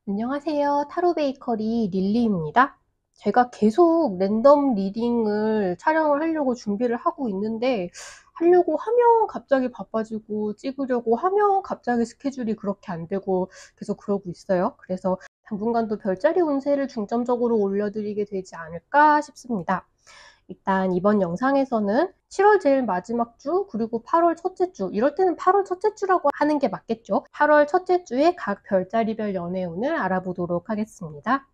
안녕하세요. 타로 베이커리 릴리입니다. 제가 계속 랜덤 리딩을 촬영을 하려고 준비를 하고 있는데 하려고 하면 갑자기 바빠지고 찍으려고 하면 갑자기 스케줄이 그렇게 안 되고 계속 그러고 있어요. 그래서 당분간도 별자리 운세를 중점적으로 올려드리게 되지 않을까 싶습니다. 일단 이번 영상에서는 7월 제일 마지막 주 그리고 8월 첫째 주, 이럴 때는 8월 첫째 주라고 하는 게 맞겠죠. 8월 첫째 주의 각 별자리별 연애운을 알아보도록 하겠습니다.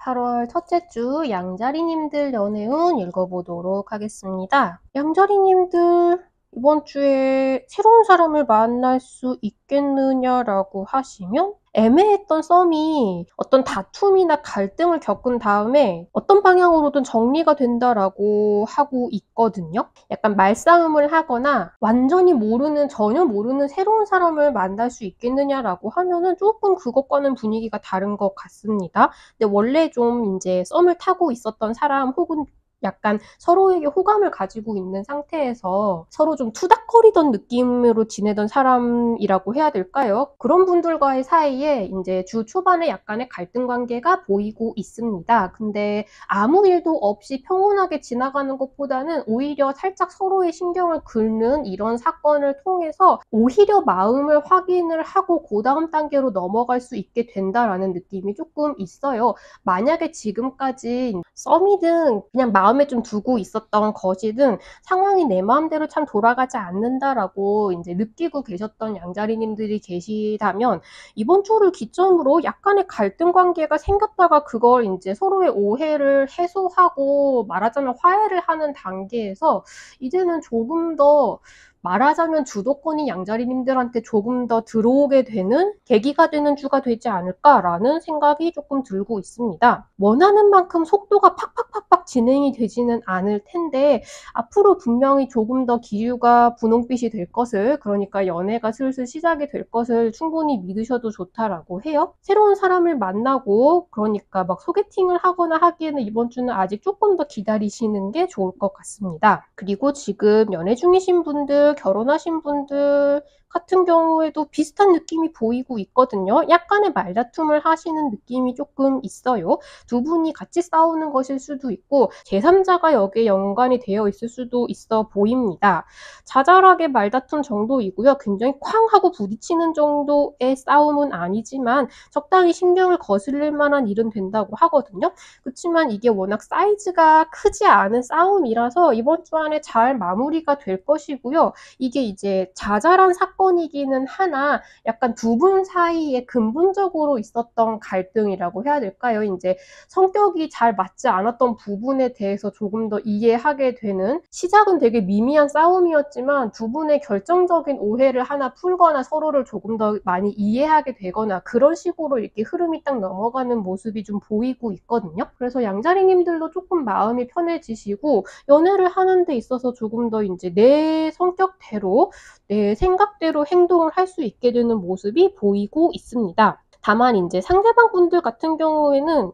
(8월) 첫째 주 양자리님들 연애운 읽어보도록 하겠습니다. 양자리님들 이번 주에 새로운 사람을 만날 수 있겠느냐라고 하시면 애매했던 썸이 어떤 다툼이나 갈등을 겪은 다음에 어떤 방향으로든 정리가 된다라고 하고 있거든요. 약간 말싸움을 하거나 완전히 모르는, 전혀 모르는 새로운 사람을 만날 수 있겠느냐라고 하면은 조금 그것과는 분위기가 다른 것 같습니다. 근데 원래 좀 이제 썸을 타고 있었던 사람 혹은 약간 서로에게 호감을 가지고 있는 상태에서 서로 좀 투닥거리던 느낌으로 지내던 사람이라고 해야 될까요? 그런 분들과의 사이에 이제 주 초반에 약간의 갈등 관계가 보이고 있습니다. 근데 아무 일도 없이 평온하게 지나가는 것보다는 오히려 살짝 서로의 신경을 긁는 이런 사건을 통해서 오히려 마음을 확인을 하고 그 다음 단계로 넘어갈 수 있게 된다라는 느낌이 조금 있어요. 만약에 지금까지 썸이든 그냥 마음에 좀 두고 있었던 것이든 상황이 내 마음대로 참 돌아가지 않는다라고 이제 느끼고 계셨던 양자리님들이 계시다면 이번 주를 기점으로 약간의 갈등 관계가 생겼다가 그걸 이제 서로의 오해를 해소하고 말하자면 화해를 하는 단계에서 이제는 조금 더 말하자면 주도권이 양자리님들한테 조금 더 들어오게 되는 계기가 되는 주가 되지 않을까라는 생각이 조금 들고 있습니다. 원하는 만큼 속도가 팍팍팍팍 진행이 되지는 않을 텐데 앞으로 분명히 조금 더 기류가 분홍빛이 될 것을, 그러니까 연애가 슬슬 시작이 될 것을 충분히 믿으셔도 좋다라고 해요. 새로운 사람을 만나고 그러니까 막 소개팅을 하거나 하기에는 이번 주는 아직 조금 더 기다리시는 게 좋을 것 같습니다. 그리고 지금 연애 중이신 분들, 결혼하신 분들 같은 경우에도 비슷한 느낌이 보이고 있거든요. 약간의 말다툼을 하시는 느낌이 조금 있어요. 두 분이 같이 싸우는 것일 수도 있고 제3자가 여기에 연관이 되어 있을 수도 있어 보입니다. 자잘하게 말다툼 정도이고요. 굉장히 쾅 하고 부딪히는 정도의 싸움은 아니지만 적당히 신경을 거슬릴 만한 일은 된다고 하거든요. 그렇지만 이게 워낙 사이즈가 크지 않은 싸움이라서 이번 주 안에 잘 마무리가 될 것이고요. 이게 이제 자잘한 사건이기는 하나 약간 두 분 사이에 근본적으로 있었던 갈등이라고 해야 될까요? 이제 성격이 잘 맞지 않았던 부분에 대해서 조금 더 이해하게 되는, 시작은 되게 미미한 싸움이었지만 두 분의 결정적인 오해를 하나 풀거나 서로를 조금 더 많이 이해하게 되거나 그런 식으로 이렇게 흐름이 딱 넘어가는 모습이 좀 보이고 있거든요. 그래서 양자리님들도 조금 마음이 편해지시고 연애를 하는 데 있어서 조금 더 이제 내 성격대로 내 생각대로 행동을 할 수 있게 되는 모습이 보이고 있습니다. 다만 이제 상대방 분들 같은 경우에는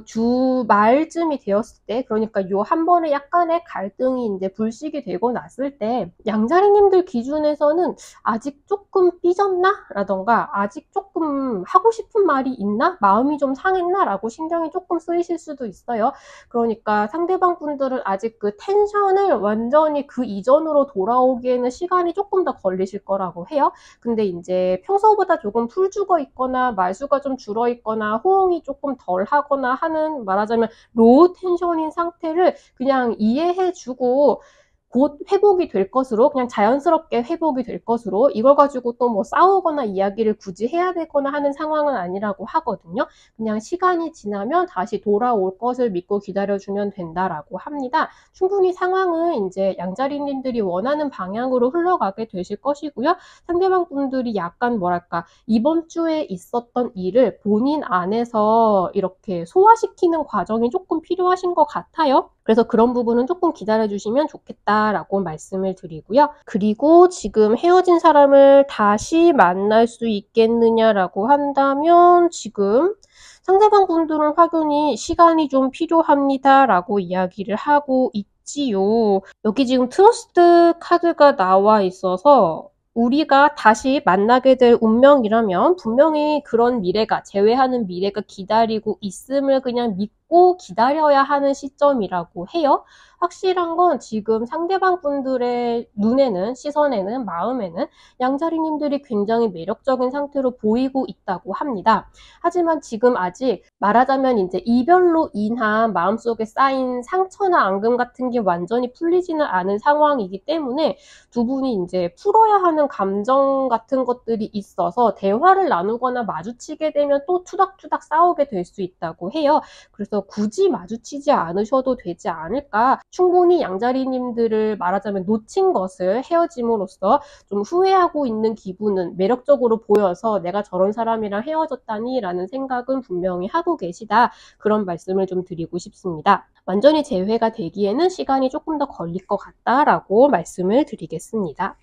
주 말쯤이 되었을 때, 그러니까 요 한 번에 약간의 갈등이 이제 불식이 되고 났을 때 양자리님들 기준에서는 아직 조금 삐졌나? 라던가 아직 조금 하고 싶은 말이 있나? 마음이 좀 상했나? 라고 신경이 조금 쓰이실 수도 있어요. 그러니까 상대방 분들은 아직 그 텐션을 완전히 그 이전으로 돌아오기에는 시간이 조금 더 걸리실 거라고 해요. 근데 이제 평소보다 조금 풀 죽어 있거나 말수가 좀 줄어 있거나 호응이 조금 덜 하거나 하는, 말하자면 로우 텐션인 상태를 그냥 이해해주고 곧 회복이 될 것으로, 그냥 자연스럽게 회복이 될 것으로, 이걸 가지고 또 뭐 싸우거나 이야기를 굳이 해야 되거나 하는 상황은 아니라고 하거든요. 그냥 시간이 지나면 다시 돌아올 것을 믿고 기다려주면 된다라고 합니다. 충분히 상황은 이제 양자리님들이 원하는 방향으로 흘러가게 되실 것이고요. 상대방 분들이 약간 뭐랄까 이번 주에 있었던 일을 본인 안에서 이렇게 소화시키는 과정이 조금 필요하신 것 같아요. 그래서 그런 부분은 조금 기다려주시면 좋겠다라고 말씀을 드리고요. 그리고 지금 헤어진 사람을 다시 만날 수 있겠느냐라고 한다면 지금 상대방 분들은 확연히 시간이 좀 필요합니다라고 이야기를 하고 있지요. 여기 지금 트러스트 카드가 나와 있어서 우리가 다시 만나게 될 운명이라면 분명히 그런 미래가, 재회하는 미래가 기다리고 있음을 그냥 믿고 기다려야 하는 시점이라고 해요. 확실한 건 지금 상대방 분들의 눈에는, 시선에는, 마음에는 양자리님들이 굉장히 매력적인 상태로 보이고 있다고 합니다. 하지만 지금 아직 말하자면 이제 이별로 인한 마음속에 쌓인 상처나 앙금 같은 게 완전히 풀리지는 않은 상황이기 때문에 두 분이 이제 풀어야 하는 감정 같은 것들이 있어서 대화를 나누거나 마주치게 되면 또 투닥투닥 싸우게 될 수 있다고 해요. 그래서 굳이 마주치지 않으셔도 되지 않을까. 충분히 양자리님들을 말하자면 놓친 것을 헤어짐으로써 좀 후회하고 있는 기분은 매력적으로 보여서 내가 저런 사람이랑 헤어졌다니 라는 생각은 분명히 하고 계시다. 그런 말씀을 좀 드리고 싶습니다. 완전히 재회가 되기에는 시간이 조금 더 걸릴 것 같다라고 말씀을 드리겠습니다.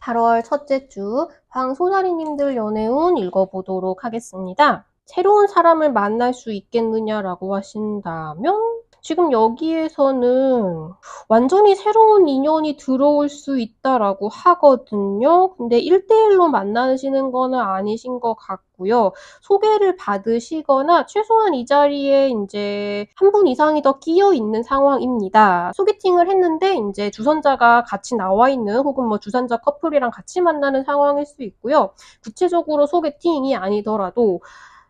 (8월) 첫째 주 황소자리님들 연애운 읽어보도록 하겠습니다. 새로운 사람을 만날 수 있겠느냐라고 하신다면 지금 여기에서는 완전히 새로운 인연이 들어올 수 있다라고 하거든요. 근데 1대1로 만나시는 거는 아니신 것 같고요. 소개를 받으시거나 최소한 이 자리에 이제 한 분 이상이 더 끼어 있는 상황입니다. 소개팅을 했는데 이제 주선자가 같이 나와 있는 혹은 뭐 주선자 커플이랑 같이 만나는 상황일 수 있고요. 구체적으로 소개팅이 아니더라도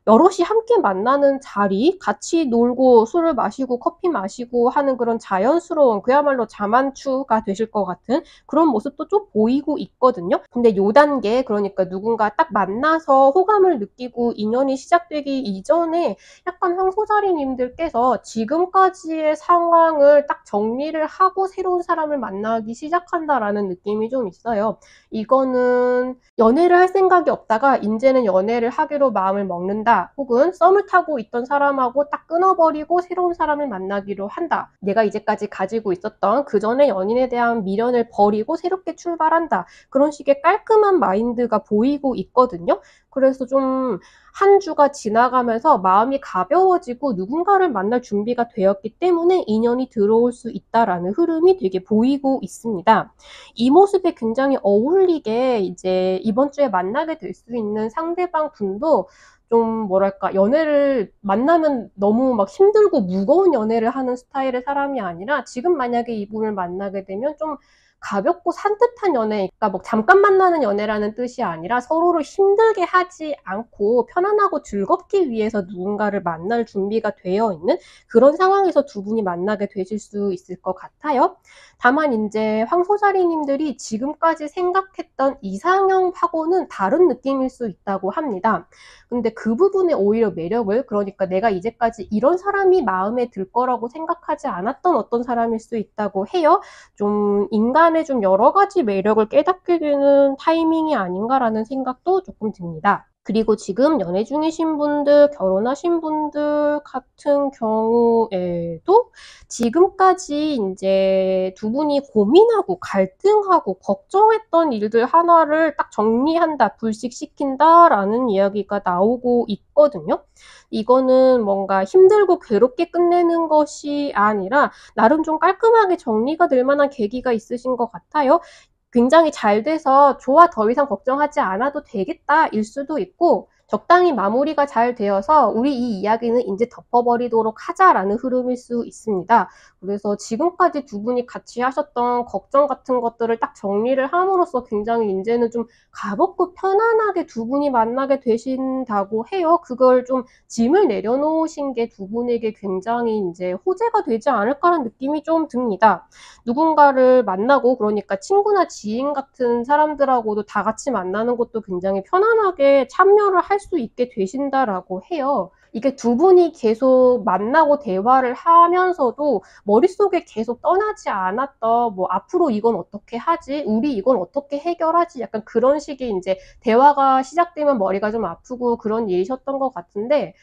여럿이 함께 만나는 자리, 같이 놀고 술을 마시고 커피 마시고 하는 그런 자연스러운 그야말로 자만추가 되실 것 같은 그런 모습도 좀 보이고 있거든요. 근데 요 단계, 그러니까 누군가 딱 만나서 호감을 느끼고 인연이 시작되기 이전에 약간 황소자리님들께서 지금까지의 상황을 딱 정리를 하고 새로운 사람을 만나기 시작한다라는 느낌이 좀 있어요. 이거는 연애를 할 생각이 없다가 이제는 연애를 하기로 마음을 먹는다. 혹은 썸을 타고 있던 사람하고 딱 끊어버리고 새로운 사람을 만나기로 한다. 내가 이제까지 가지고 있었던 그 전의 연인에 대한 미련을 버리고 새롭게 출발한다. 그런 식의 깔끔한 마인드가 보이고 있거든요. 그래서 좀 한 주가 지나가면서 마음이 가벼워지고 누군가를 만날 준비가 되었기 때문에 인연이 들어올 수 있다라는 흐름이 되게 보이고 있습니다. 이 모습에 굉장히 어울리게 이제 이번 주에 만나게 될 수 있는 상대방 분도 좀 뭐랄까, 연애를 만나면 너무 막 힘들고 무거운 연애를 하는 스타일의 사람이 아니라 지금 만약에 이분을 만나게 되면 좀 가볍고 산뜻한 연애, 그러니까 뭐 잠깐 만나는 연애라는 뜻이 아니라 서로를 힘들게 하지 않고 편안하고 즐겁기 위해서 누군가를 만날 준비가 되어 있는 그런 상황에서 두 분이 만나게 되실 수 있을 것 같아요. 다만 이제 황소자리님들이 지금까지 생각했던 이상형하고는 다른 느낌일 수 있다고 합니다. 근데 그 부분에 오히려 매력을, 그러니까 내가 이제까지 이런 사람이 마음에 들 거라고 생각하지 않았던 어떤 사람일 수 있다고 해요. 좀 인간의 좀 여러 가지 매력을 깨닫게 되는 타이밍이 아닌가라는 생각도 조금 듭니다. 그리고 지금 연애 중이신 분들, 결혼하신 분들 같은 경우에도 지금까지 이제 두 분이 고민하고 갈등하고 걱정했던 일들 하나를 딱 정리한다, 불식시킨다라는 이야기가 나오고 있거든요. 이거는 뭔가 힘들고 괴롭게 끝내는 것이 아니라 나름 좀 깔끔하게 정리가 될 만한 계기가 있으신 것 같아요. 굉장히 잘 돼서 좋아, 더 이상 걱정하지 않아도 되겠다 일 수도 있고, 적당히 마무리가 잘 되어서 우리 이 이야기는 이제 덮어버리도록 하자라는 흐름일 수 있습니다. 그래서 지금까지 두 분이 같이 하셨던 걱정 같은 것들을 딱 정리를 함으로써 굉장히 이제는 좀 가볍고 편안하게 두 분이 만나게 되신다고 해요. 그걸 좀 짐을 내려놓으신 게 두 분에게 굉장히 이제 호재가 되지 않을까라는 느낌이 좀 듭니다. 누군가를 만나고, 그러니까 친구나 지인 같은 사람들하고도 다 같이 만나는 것도 굉장히 편안하게 참여를 할 수 있게 되신다라고 해요. 이게 두 분이 계속 만나고 대화를 하면서도 머릿속에 계속 떠나지 않았던 뭐 앞으로 이건 어떻게 하지? 우리 이건 어떻게 해결하지? 약간 그런 식의 이제 대화가 시작되면 머리가 좀 아프고 그런 일이셨던 것 같은데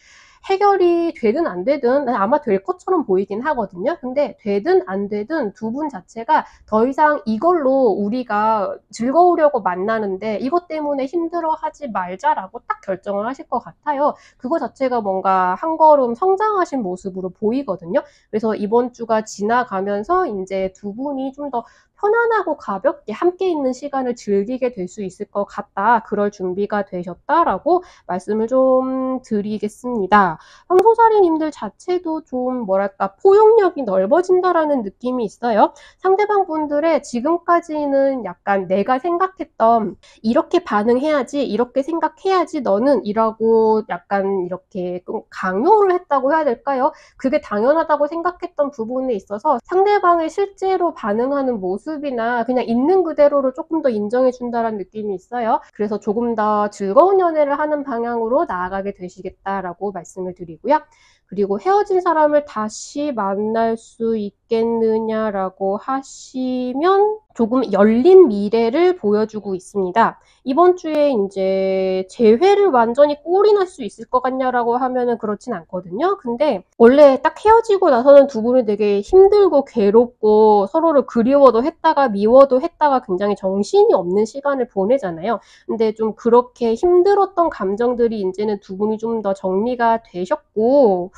해결이 되든 안 되든 아마 될 것처럼 보이긴 하거든요. 근데 되든 안 되든 두 분 자체가 더 이상 이걸로 우리가 즐거우려고 만나는데 이것 때문에 힘들어하지 말자라고 딱 결정을 하실 것 같아요. 그거 자체가 뭔가 한 걸음 성장하신 모습으로 보이거든요. 그래서 이번 주가 지나가면서 이제 두 분이 좀 더 편안하고 가볍게 함께 있는 시간을 즐기게 될 수 있을 것 같다. 그럴 준비가 되셨다라고 말씀을 좀 드리겠습니다. 황소자리님들 자체도 좀 뭐랄까 포용력이 넓어진다라는 느낌이 있어요. 상대방 분들의 지금까지는 약간 내가 생각했던 이렇게 반응해야지 이렇게 생각해야지 너는 이라고 약간 이렇게 강요를 했다고 해야 될까요? 그게 당연하다고 생각했던 부분에 있어서 상대방의 실제로 반응하는 모습이나 그냥 있는 그대로를 조금 더 인정해준다는 느낌이 있어요. 그래서 조금 더 즐거운 연애를 하는 방향으로 나아가게 되시겠다라고 말씀을 드리고요. 그리고 헤어진 사람을 다시 만날 수 있겠느냐라고 하시면 조금 열린 미래를 보여주고 있습니다. 이번 주에 이제 재회를 완전히 꼴이 날 수 있을 것 같냐라고 하면은 그렇진 않거든요. 근데 원래 딱 헤어지고 나서는 두 분이 되게 힘들고 괴롭고 서로를 그리워도 했다가 미워도 했다가 굉장히 정신이 없는 시간을 보내잖아요. 근데 좀 그렇게 힘들었던 감정들이 이제는 두 분이 좀 더 정리가 되셨고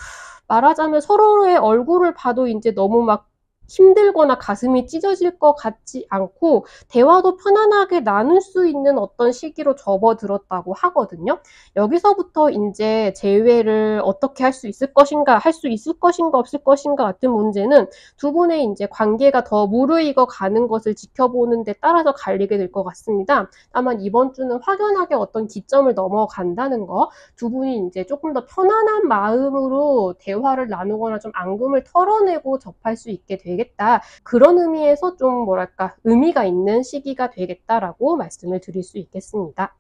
말하자면 서로의 얼굴을 봐도 이제 너무 막 힘들거나 가슴이 찢어질 것 같지 않고 대화도 편안하게 나눌 수 있는 어떤 시기로 접어들었다고 하거든요. 여기서부터 이제 재회를 어떻게 할 수 있을 것인가, 할 수 있을 것인가 없을 것인가 같은 문제는 두 분의 이제 관계가 더 무르익어 가는 것을 지켜보는 데 따라서 갈리게 될 것 같습니다. 다만 이번 주는 확연하게 어떤 기점을 넘어간다는 거, 두 분이 이제 조금 더 편안한 마음으로 대화를 나누거나 좀 앙금을 털어내고 접할 수 있게 되겠다. 그런 의미에서 좀 뭐랄까 의미가 있는 시기가 되겠다라고 말씀을 드릴 수 있겠습니다.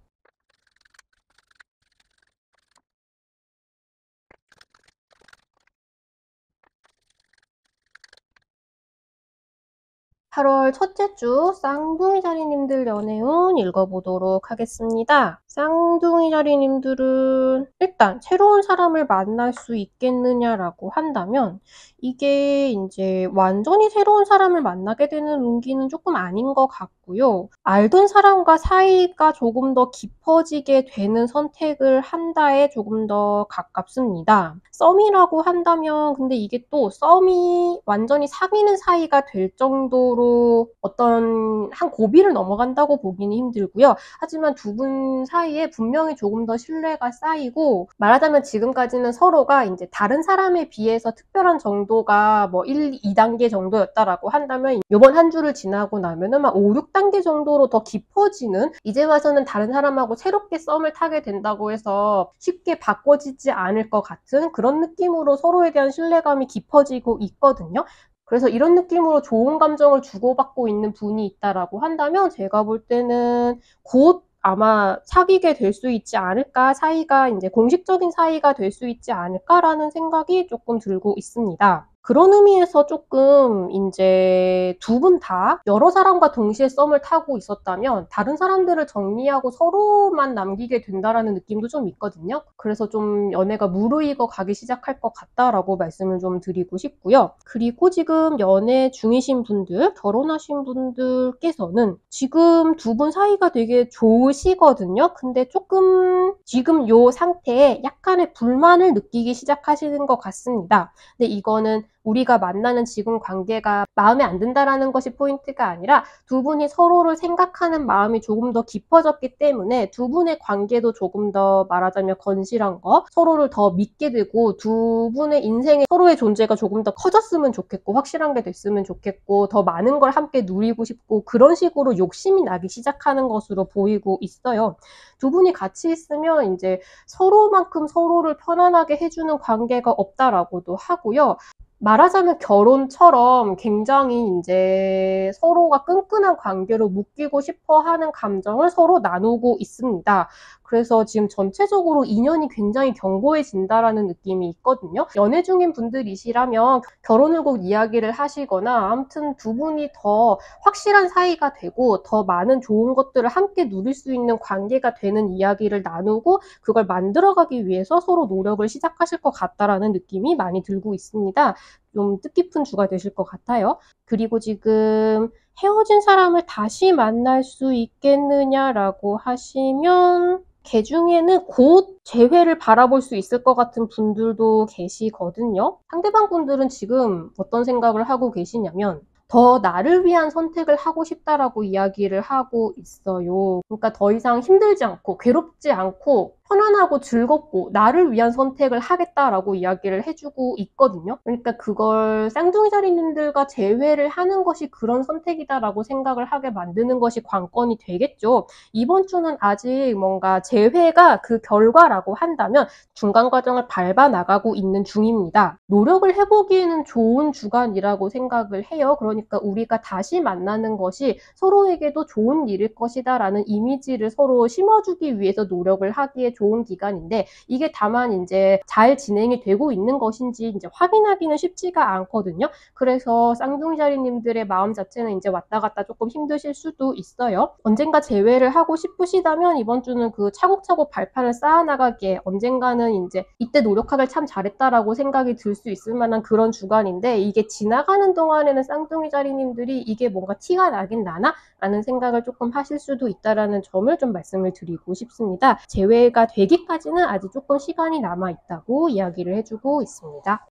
8월 첫째 주 쌍둥이 자리님들 연애운 읽어보도록 하겠습니다. 쌍둥이 자리님들은 일단 새로운 사람을 만날 수 있겠느냐라고 한다면 이게 이제 완전히 새로운 사람을 만나게 되는 운기는 조금 아닌 것 같고요. 알던 사람과 사이가 조금 더 깊어지게 되는 선택을 한다에 조금 더 가깝습니다. 썸이라고 한다면 근데 이게 또 썸이 완전히 사귀는 사이가 될 정도로 어떤 한 고비를 넘어간다고 보기는 힘들고요. 하지만 두 분 사이에 분명히 조금 더 신뢰가 쌓이고 말하자면 지금까지는 서로가 이제 다른 사람에 비해서 특별한 정도가 뭐 1, 2단계 정도였다라고 한다면 이번 한 주를 지나고 나면은 막 5, 6단계 정도로 더 깊어지는 이제 와서는 다른 사람하고 새롭게 썸을 타게 된다고 해서 쉽게 바꿔지지 않을 것 같은 그런 느낌으로 서로에 대한 신뢰감이 깊어지고 있거든요. 그래서 이런 느낌으로 좋은 감정을 주고받고 있는 분이 있다라고 한다면 제가 볼 때는 곧 아마 사귀게 될 수 있지 않을까, 사이가 이제 공식적인 사이가 될 수 있지 않을까라는 생각이 조금 들고 있습니다. 그런 의미에서 조금 이제 두 분 다 여러 사람과 동시에 썸을 타고 있었다면 다른 사람들을 정리하고 서로만 남기게 된다라는 느낌도 좀 있거든요. 그래서 좀 연애가 무르익어 가기 시작할 것 같다라고 말씀을 좀 드리고 싶고요. 그리고 지금 연애 중이신 분들, 결혼하신 분들께서는 지금 두 분 사이가 되게 좋으시거든요. 근데 조금 지금 요 상태에 약간의 불만을 느끼기 시작하시는 것 같습니다. 근데 이거는 우리가 만나는 지금 관계가 마음에 안 든다라는 것이 포인트가 아니라 두 분이 서로를 생각하는 마음이 조금 더 깊어졌기 때문에 두 분의 관계도 조금 더 말하자면 건실한 거, 서로를 더 믿게 되고 두 분의 인생에 서로의 존재가 조금 더 커졌으면 좋겠고 확실한 게 됐으면 좋겠고 더 많은 걸 함께 누리고 싶고 그런 식으로 욕심이 나기 시작하는 것으로 보이고 있어요. 두 분이 같이 있으면 이제 서로만큼 서로를 편안하게 해주는 관계가 없다라고도 하고요. 말하자면 결혼처럼 굉장히 이제 서로가 끈끈한 관계로 묶이고 싶어 하는 감정을 서로 나누고 있습니다. 그래서 지금 전체적으로 인연이 굉장히 견고해진다라는 느낌이 있거든요. 연애 중인 분들이시라면 결혼을 꼭 이야기를 하시거나 아무튼 두 분이 더 확실한 사이가 되고 더 많은 좋은 것들을 함께 누릴 수 있는 관계가 되는 이야기를 나누고 그걸 만들어가기 위해서 서로 노력을 시작하실 것 같다라는 느낌이 많이 들고 있습니다. 좀 뜻깊은 주가 되실 것 같아요. 그리고 지금 헤어진 사람을 다시 만날 수 있겠느냐라고 하시면 개 중에는 곧 재회를 바라볼 수 있을 것 같은 분들도 계시거든요. 상대방 분들은 지금 어떤 생각을 하고 계시냐면 더 나를 위한 선택을 하고 싶다라고 이야기를 하고 있어요. 그러니까 더 이상 힘들지 않고 괴롭지 않고 편안하고 즐겁고 나를 위한 선택을 하겠다라고 이야기를 해주고 있거든요. 그러니까 그걸 쌍둥이 자리님들과 재회를 하는 것이 그런 선택이다라고 생각을 하게 만드는 것이 관건이 되겠죠. 이번 주는 아직 뭔가 재회가 그 결과라고 한다면 중간 과정을 밟아 나가고 있는 중입니다. 노력을 해보기에는 좋은 주간이라고 생각을 해요. 그러니까 우리가 다시 만나는 것이 서로에게도 좋은 일일 것이다라는 이미지를 서로 심어주기 위해서 노력을 하기에 좋은 기간인데 이게 다만 이제 잘 진행이 되고 있는 것인지 이제 확인하기는 쉽지가 않거든요. 그래서 쌍둥이 자리님들의 마음 자체는 이제 왔다 갔다 조금 힘드실 수도 있어요. 언젠가 재회를 하고 싶으시다면 이번 주는 그 차곡차곡 발판을 쌓아나가기에 언젠가는 이제 이때 노력하길 참 잘했다라고 생각이 들 수 있을 만한 그런 주간인데 이게 지나가는 동안에는 쌍둥이 자리님들이 이게 뭔가 티가 나긴 나나? 라는 생각을 조금 하실 수도 있다라는 점을 좀 말씀을 드리고 싶습니다. 재회가 되기까지는 아직 조금 시간이 남아 있다고 이야기를 해주고 있습니다.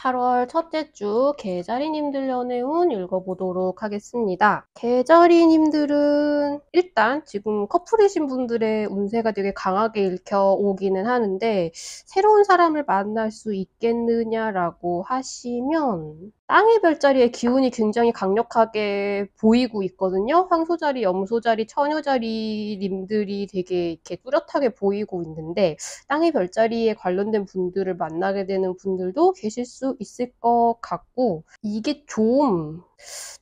8월 첫째 주 개자리님들 연애운 읽어보도록 하겠습니다. 개자리님들은 일단 지금 커플이신 분들의 운세가 되게 강하게 읽혀오기는 하는데 새로운 사람을 만날 수 있겠느냐라고 하시면 땅의 별자리의 기운이 굉장히 강력하게 보이고 있거든요. 황소자리, 염소자리, 처녀자리님들이 되게 이렇게 뚜렷하게 보이고 있는데 땅의 별자리에 관련된 분들을 만나게 되는 분들도 계실 수 있을 것 같고 이게 좀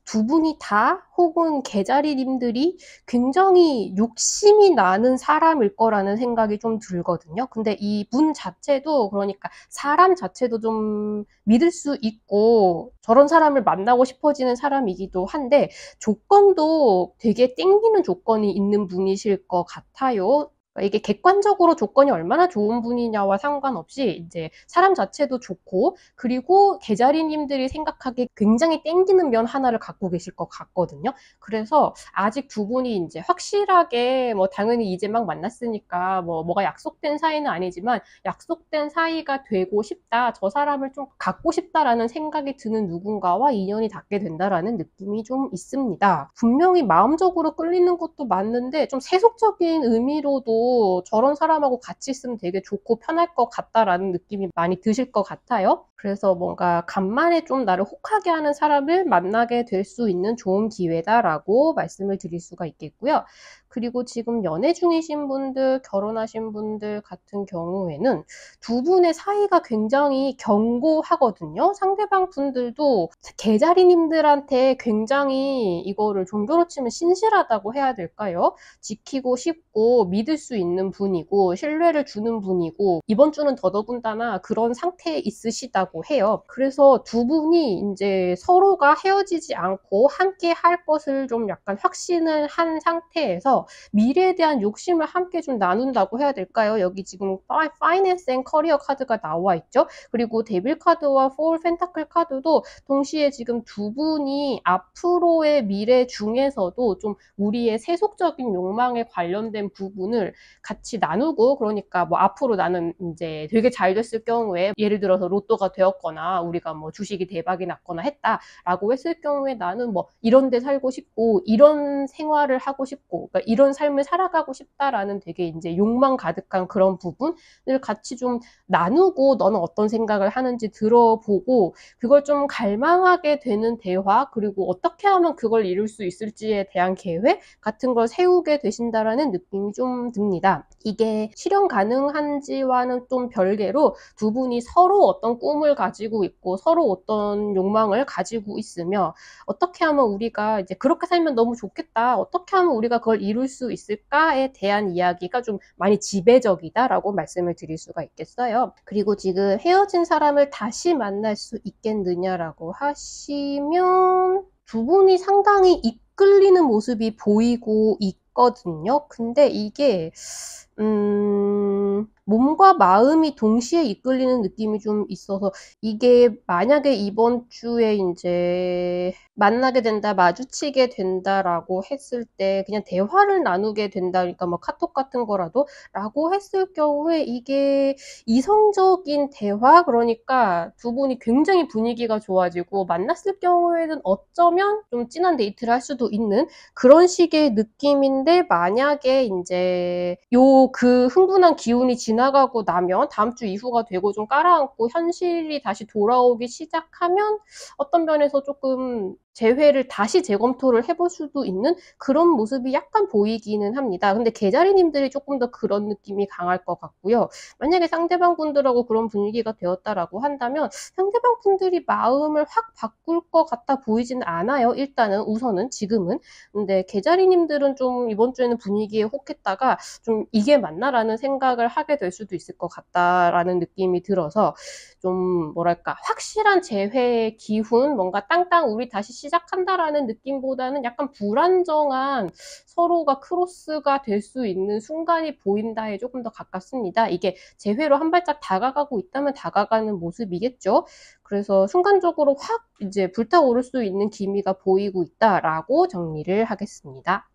두 분이 다 혹은 개자리님들이 굉장히 욕심이 나는 사람일 거라는 생각이 좀 들거든요. 근데 이 분 자체도 그러니까 사람 자체도 좀 믿을 수 있고 저런 사람을 만나고 싶어지는 사람이기도 한데 조건도 되게 땡기는 조건이 있는 분이실 것 같아요. 이게 객관적으로 조건이 얼마나 좋은 분이냐와 상관없이 이제 사람 자체도 좋고 그리고 개자리님들이 생각하기에 굉장히 땡기는 면 하나를 갖고 계실 것 같거든요. 그래서 아직 두 분이 이제 확실하게 뭐 당연히 이제 막 만났으니까 뭐가 약속된 사이는 아니지만 약속된 사이가 되고 싶다. 저 사람을 좀 갖고 싶다라는 생각이 드는 누군가와 인연이 닿게 된다라는 느낌이 좀 있습니다. 분명히 마음적으로 끌리는 것도 맞는데 좀 세속적인 의미로도 저런 사람하고 같이 있으면 되게 좋고 편할 것 같다라는 느낌이 많이 드실 것 같아요. 그래서 뭔가 간만에 좀 나를 혹하게 하는 사람을 만나게 될 수 있는 좋은 기회다라고 말씀을 드릴 수가 있겠고요. 그리고 지금 연애 중이신 분들, 결혼하신 분들 같은 경우에는 두 분의 사이가 굉장히 견고하거든요. 상대방 분들도 개자리님들한테 굉장히 이거를 종교로 치면 신실하다고 해야 될까요? 지키고 싶고 믿을 수 있는 분이고 신뢰를 주는 분이고 이번 주는 더더군다나 그런 상태에 있으시다고 해요. 그래서 두 분이 이제 서로가 헤어지지 않고 함께 할 것을 좀 약간 확신을 한 상태에서 미래에 대한 욕심을 함께 좀 나눈다고 해야 될까요? 여기 지금 파이낸스 앤 커리어 카드가 나와 있죠. 그리고 데빌 카드와 폴 펜타클 카드도 동시에 지금 두 분이 앞으로의 미래 중에서도 좀 우리의 세속적인 욕망에 관련된 부분을 같이 나누고 그러니까 뭐 앞으로 나는 이제 되게 잘 됐을 경우에 예를 들어서 로또가 되었거나 우리가 뭐 주식이 대박이 났거나 했다라고 했을 경우에 나는 뭐 이런 데 살고 싶고 이런 생활을 하고 싶고 그러니까 이런 삶을 살아가고 싶다라는 되게 이제 욕망 가득한 그런 부분을 같이 좀 나누고 너는 어떤 생각을 하는지 들어보고 그걸 좀 갈망하게 되는 대화 그리고 어떻게 하면 그걸 이룰 수 있을지에 대한 계획 같은 걸 세우게 되신다라는 느낌이 좀 듭니다. 봅니다. 이게 실현 가능한지와는 좀 별개로 두 분이 서로 어떤 꿈을 가지고 있고 서로 어떤 욕망을 가지고 있으며 어떻게 하면 우리가 이제 그렇게 살면 너무 좋겠다. 어떻게 하면 우리가 그걸 이룰 수 있을까에 대한 이야기가 좀 많이 지배적이다라고 말씀을 드릴 수가 있겠어요. 그리고 지금 헤어진 사람을 다시 만날 수 있겠느냐라고 하시면 두 분이 상당히 이끌리는 모습이 보이고 있거든요. 근데 이게 몸과 마음이 동시에 이끌리는 느낌이 좀 있어서 이게 만약에 이번 주에 이제 만나게 된다, 마주치게 된다라고 했을 때 그냥 대화를 나누게 된다, 그러니까 뭐 카톡 같은 거라도 라고 했을 경우에 이게 이성적인 대화, 그러니까 두 분이 굉장히 분위기가 좋아지고 만났을 경우에는 어쩌면 좀 진한 데이트를 할 수도 있는 그런 식의 느낌인데 만약에 이제 그 흥분한 기운이 지나가고 나면 다음 주 이후가 되고 좀 깔아앉고 현실이 다시 돌아오기 시작하면 어떤 면에서 조금 재회를 다시 재검토를 해볼 수도 있는 그런 모습이 약간 보이기는 합니다. 근데 개자리님들이 조금 더 그런 느낌이 강할 것 같고요. 만약에 상대방 분들하고 그런 분위기가 되었다라고 한다면 상대방 분들이 마음을 확 바꿀 것 같아 보이진 않아요. 일단은 우선은 지금은. 근데 개자리님들은 좀 이번 주에는 분위기에 혹했다가 좀 이게 맞나라는 생각을 하게 될 수도 있을 것 같다라는 느낌이 들어서 좀 뭐랄까 확실한 재회의 기훈, 뭔가 땅땅 우리 다시 시작한다라는 느낌보다는 약간 불안정한 서로가 크로스가 될 수 있는 순간이 보인다에 조금 더 가깝습니다. 이게 재회로 한 발짝 다가가고 있다면 다가가는 모습이겠죠. 그래서 순간적으로 확 이제 불타오를 수 있는 기미가 보이고 있다라고 정리를 하겠습니다.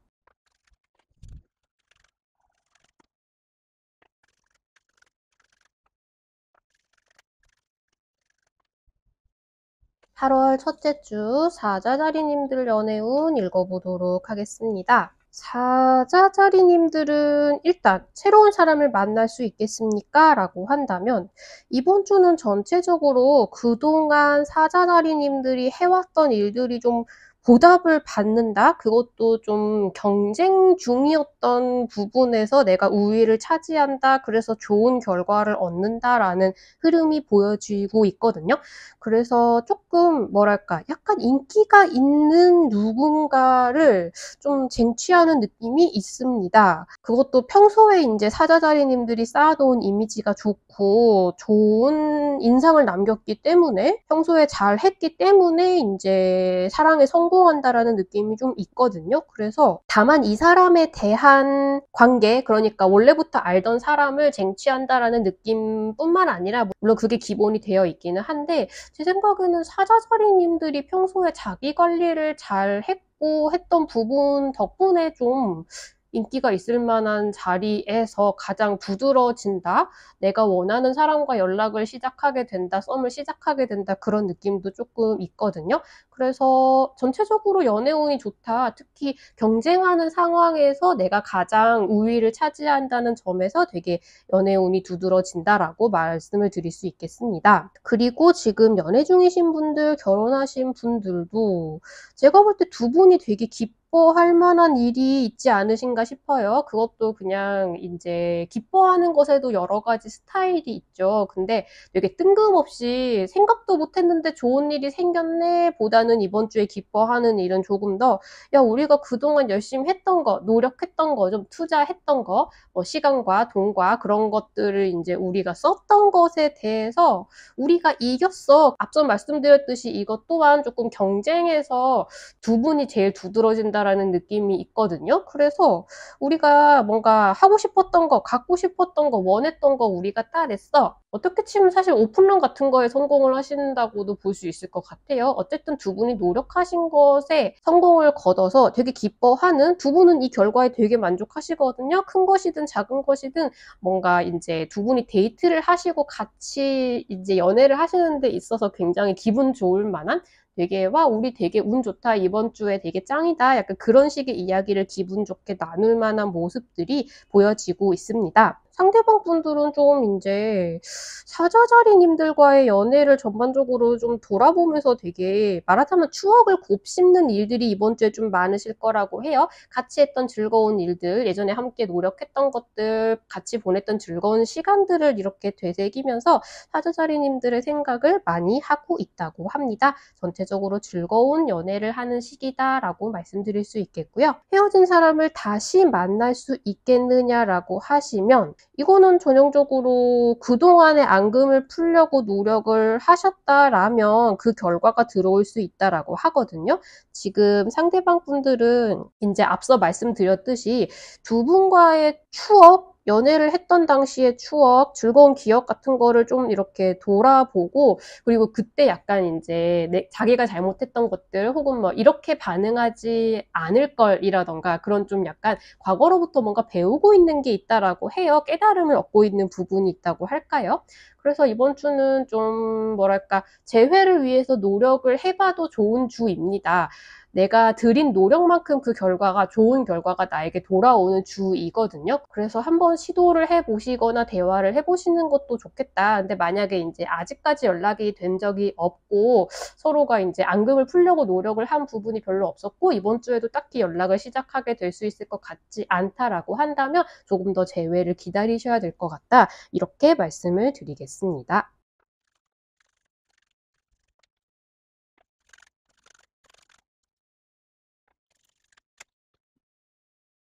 8월 첫째 주 사자자리님들 연애운 읽어보도록 하겠습니다. 사자자리님들은 일단 새로운 사람을 만날 수 있겠습니까? 라고 한다면 이번 주는 전체적으로 그동안 사자자리님들이 해왔던 일들이 좀 보답을 받는다? 그것도 좀 경쟁 중이었던 부분에서 내가 우위를 차지한다. 그래서 좋은 결과를 얻는다라는 흐름이 보여지고 있거든요. 그래서 조금 뭐랄까 약간 인기가 있는 누군가를 좀 쟁취하는 느낌이 있습니다. 그것도 평소에 이제 사자자리님들이 쌓아놓은 이미지가 좋고 좋은 인상을 남겼기 때문에 평소에 잘 했기 때문에 이제 사랑에 성공한다라는 느낌이 좀 있거든요. 그래서 다만 이 사람에 대한 관계, 그러니까 원래부터 알던 사람을 쟁취한다라는 느낌뿐만 아니라 물론 그게 기본이 되어 있기는 한데 제 생각에는 사자자리님들이 평소에 자기 관리를 잘 했고 했던 부분 덕분에 좀 인기가 있을 만한 자리에서 가장 두드러진다? 내가 원하는 사람과 연락을 시작하게 된다, 썸을 시작하게 된다, 그런 느낌도 조금 있거든요. 그래서 전체적으로 연애운이 좋다. 특히 경쟁하는 상황에서 내가 가장 우위를 차지한다는 점에서 되게 연애운이 두드러진다라고 말씀을 드릴 수 있겠습니다. 그리고 지금 연애 중이신 분들, 결혼하신 분들도 제가 볼 때 두 분이 되게 기뻐할 만한 일이 있지 않으신가 싶어요. 그것도 그냥 이제 기뻐하는 것에도 여러 가지 스타일이 있죠. 근데 되게 뜬금없이 생각도 못했는데 좋은 일이 생겼네 보다는 이번 주에 기뻐하는 일은 조금 더 야, 우리가 그동안 열심히 했던 거, 노력했던 거, 좀 투자했던 거, 뭐 시간과 돈과 그런 것들을 이제 우리가 썼던 것에 대해서 우리가 이겼어. 앞서 말씀드렸듯이 이것 또한 조금 경쟁에서 두 분이 제일 두드러진다라는 느낌이 있거든요. 그래서 우리가 뭔가 하고 싶었던 거, 갖고 싶었던 거, 원했던 거 우리가 따냈어. 어떻게 치면 사실 오픈런 같은 거에 성공을 하신다고도 볼 수 있을 것 같아요. 어쨌든 두 분이 노력하신 것에 성공을 거둬서 되게 기뻐하는, 두 분은 이 결과에 되게 만족하시거든요. 큰 것이든 작은 것이든 뭔가 이제 두 분이 데이트를 하시고 같이 이제 연애를 하시는 데 있어서 굉장히 기분 좋을 만한 되게 와 우리 되게 운 좋다 이번 주에 되게 짱이다 약간 그런 식의 이야기를 기분 좋게 나눌 만한 모습들이 보여지고 있습니다. 상대방 분들은 좀 인제 사자자리님들과의 연애를 전반적으로 좀 돌아보면서 되게 말하자면 추억을 곱씹는 일들이 이번 주에 좀 많으실 거라고 해요. 같이 했던 즐거운 일들, 예전에 함께 노력했던 것들, 같이 보냈던 즐거운 시간들을 이렇게 되새기면서 사자자리님들의 생각을 많이 하고 있다고 합니다. 전체적으로 즐거운 연애를 하는 시기다라고 말씀드릴 수 있겠고요. 헤어진 사람을 다시 만날 수 있겠느냐라고 하시면 이거는 전형적으로 그동안의 앙금을 풀려고 노력을 하셨다라면 그 결과가 들어올 수 있다라고 하거든요. 지금 상대방 분들은 이제 앞서 말씀드렸듯이 두 분과의 추억, 연애를 했던 당시의 추억, 즐거운 기억 같은 거를 좀 이렇게 돌아보고 그리고 그때 약간 인제 자기가 잘못했던 것들 혹은 뭐 이렇게 반응하지 않을 걸이라던가 그런 좀 약간 과거로부터 뭔가 배우고 있는 게 있다라고 해요. 깨달음을 얻고 있는 부분이 있다고 할까요? 그래서 이번 주는 좀 뭐랄까 재회를 위해서 노력을 해봐도 좋은 주입니다. 내가 들인 노력만큼 그 결과가 좋은 결과가 나에게 돌아오는 주이거든요. 그래서 한번 시도를 해보시거나 대화를 해보시는 것도 좋겠다. 근데 만약에 이제 아직까지 연락이 된 적이 없고 서로가 이제 앙금을 풀려고 노력을 한 부분이 별로 없었고 이번 주에도 딱히 연락을 시작하게 될 수 있을 것 같지 않다라고 한다면 조금 더 재회를 기다리셔야 될 것 같다. 이렇게 말씀을 드리겠습니다.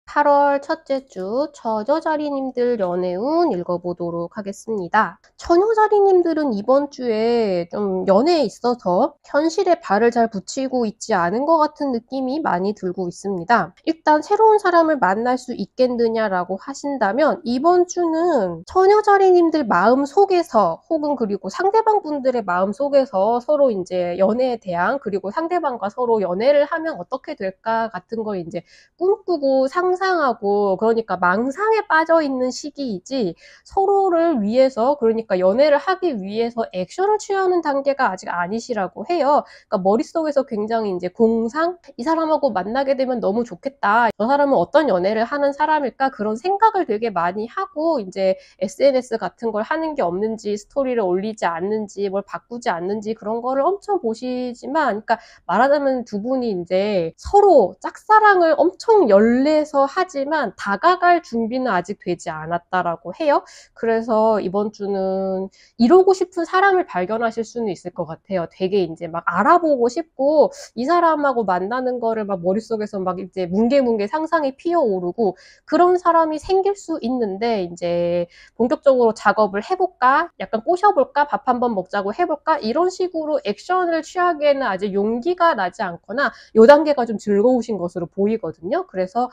8월 첫째 주 처녀자리님들 연애운 읽어보도록 하겠습니다. 처녀자리님들은 이번 주에 좀 연애에 있어서 현실에 발을 잘 붙이고 있지 않은 것 같은 느낌이 많이 들고 있습니다. 일단 새로운 사람을 만날 수 있겠느냐라고 하신다면 이번 주는 처녀자리님들 마음 속에서 혹은 그리고 상대방 분들의 마음 속에서 서로 이제 연애에 대한 그리고 상대방과 서로 연애를 하면 어떻게 될까 같은 걸 이제 꿈꾸고 상상하고 그러니까 망상에 빠져 있는 시기이지 서로를 위해서 그러니까 연애를 하기 위해서 액션을 취하는 단계가 아직 아니시라고 해요. 그러니까 머릿속에서 굉장히 이제 공상? 이 사람하고 만나게 되면 너무 좋겠다. 저 사람은 어떤 연애를 하는 사람일까? 그런 생각을 되게 많이 하고 이제 SNS 같은 걸 하는 게 없는지 스토리를 올리지 않는지 뭘 바꾸지 않는지 그런 거를 엄청 보시지만 그러니까 말하자면 두 분이 이제 서로 짝사랑을 엄청 열내서 하지만 다가갈 준비는 아직 되지 않았다라고 해요. 그래서 이번 주는 이루고 싶은 사람을 발견하실 수는 있을 것 같아요. 되게 이제 막 알아보고 싶고 이 사람하고 만나는 거를 막 머릿속에서 막 이제 뭉게뭉게 상상이 피어오르고 그런 사람이 생길 수 있는데 이제 본격적으로 작업을 해볼까? 약간 꼬셔볼까? 밥 한번 먹자고 해볼까? 이런 식으로 액션을 취하기에는 아직 용기가 나지 않거나 요 단계가 좀 즐거우신 것으로 보이거든요. 그래서